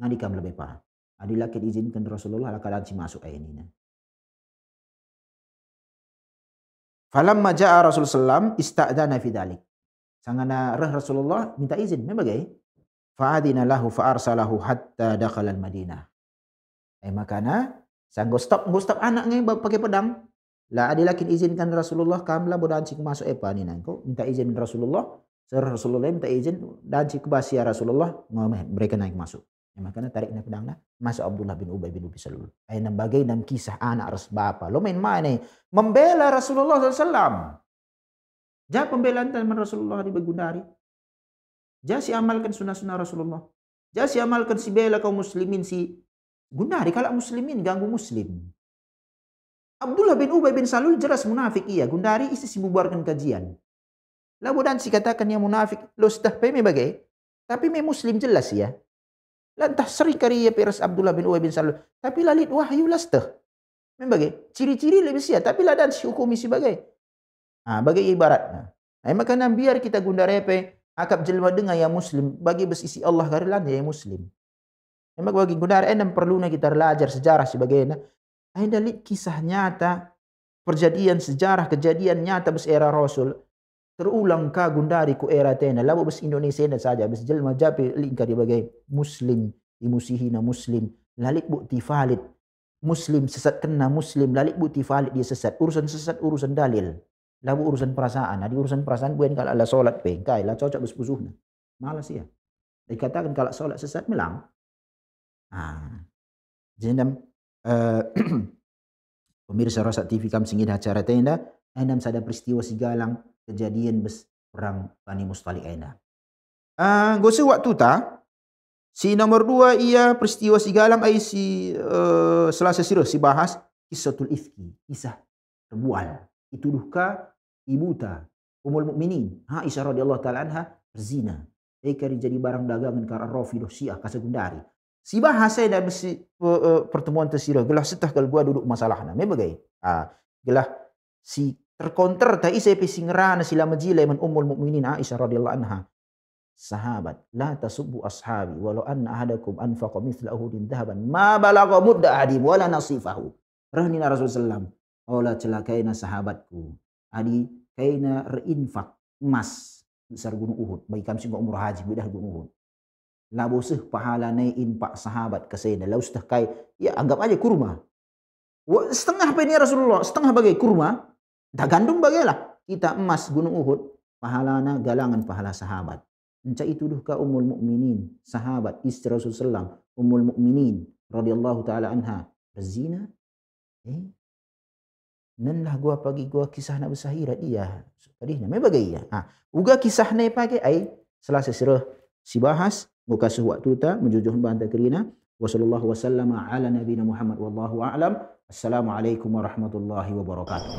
Ngadi kam lebih pa. Adila kit izinkan Rasulullah lakadan ci masuk ini na. Falamma ja'a Rasulullah sallam ista'dana fi dzalik. Sangana Rasulullah minta izin membagai fa'adina lahu fa'arsalahu hatta dakhala al-Madinah. Makana sang stop anak ngai pakai pedang. La adilakin izinkan Rasulullah kamla bodan cik masuk epa ni nangko minta izin Rasulullah. Rasulullah minta izin dan cik basi ya Rasulullah mereka naik masuk. Makanya tarik na pedang na masuk Abdullah bin Ubay bin Salul. Ayat bagai dan kisah anak res bapa. Lo main mana membela Rasulullah SAW. Ja pembelaan teman Rasulullah di Begundari. Ja si amalkan sunnah-sunnah Rasulullah. Ja si amalkan si bela kaum muslimin si Gundari kalau muslimin ganggu muslim. Abdullah bin Ubay bin Salul jelas munafik iya. Gundari isi si bubarkan kajian. Lalu dan si katakan yang munafik lo sudah peme bagai. Tapi me muslim jelas ya. Lantah sering kari ya peres Abdullah bin Ubay bin Salul. Tapi lalit wahyu lastah. Membagai ciri-ciri lebih sia. Tapi lah dan si hukumi sebagai. Bagai ibaratnya. Makanya biar kita gundarepe akap jelma dengar yang muslim. Bagi besisi Allah karilan ya muslim. Memang bagi gundar perlu kita belajar sejarah sebagainya. Ada kisah nyata. Perjadian sejarah kejadian nyata bes era Rasul. Terulang ka gundari ku era tena labu bes Indonesia dan saja bes jelma jape lingkar dibagai muslim imusihina muslim lalik bukti valid muslim sesat kena muslim lalik bukti valid dia sesat urusan dalil labu urusan perasaan di urusan perasaan buen kalau ala solat pengkai lah cocok bes pusuhna malas ya dikatakan kalau solat sesat melang jendam pemirsa Rosak TV kam singin acara tenda Aina sada peristiwa sigalang kejadian bes perang Bani Mustalik aina. Gosa waktu ta, si nomor dua ia peristiwa sigalang ai si selasa sirah si bahas kisahul ifki, kisah terbual. Ituduhka ibu ta Ummul Mukminin Aisyah radhiyallahu taala anha berzina. Eka jadi barang dagangan kara Rafidah Syiah kasegundari. Si bahas saya dah besi pertemuan tersirah gelah setah kalau gua duduk masalahna. Me bagai. Gelah si terkonter ta isa pe singrana sila majile man Ummul Mukminin Aisyah radhiyallahu anha. Sahabat, la tasubbu ashabi walau anna ahadakum anfaqa mithla uhudin dhahaban ma balagha mudda ahadim wala nasifahu. Rahnina Rasulullah sallam, ola celakaina sahabatku. Adi kaina reinfak emas besar gunung Uhud. Bagi kami singgo umrah haji bedah gunung Uhud. Laboseh pahala nai infak sahabat kesena. Lau sudah kai, ya anggap aja kurma. Setengah pe ni Rasulullah, setengah bagai kurma. Dah gandum bagailah. Kita emas gunung Uhud, pahalana galangan pahala sahabat. Encak itu duhka Ummul Mukminin, sahabat istri Rasulullah sallam, Ummul Mukminin radhiyallahu taala anha berzina. Nan lah gua pagi gua kisah nak bersahira dia. Tadi nama bagai ya. Uga kisah ni pagi ai selasa sirah si bahas muka waktu ta menjujuh banta kerina. Wassallallahu wasallama ala nabiyina Muhammad wallahu a'lam. Assalamualaikum warahmatullahi wabarakatuh.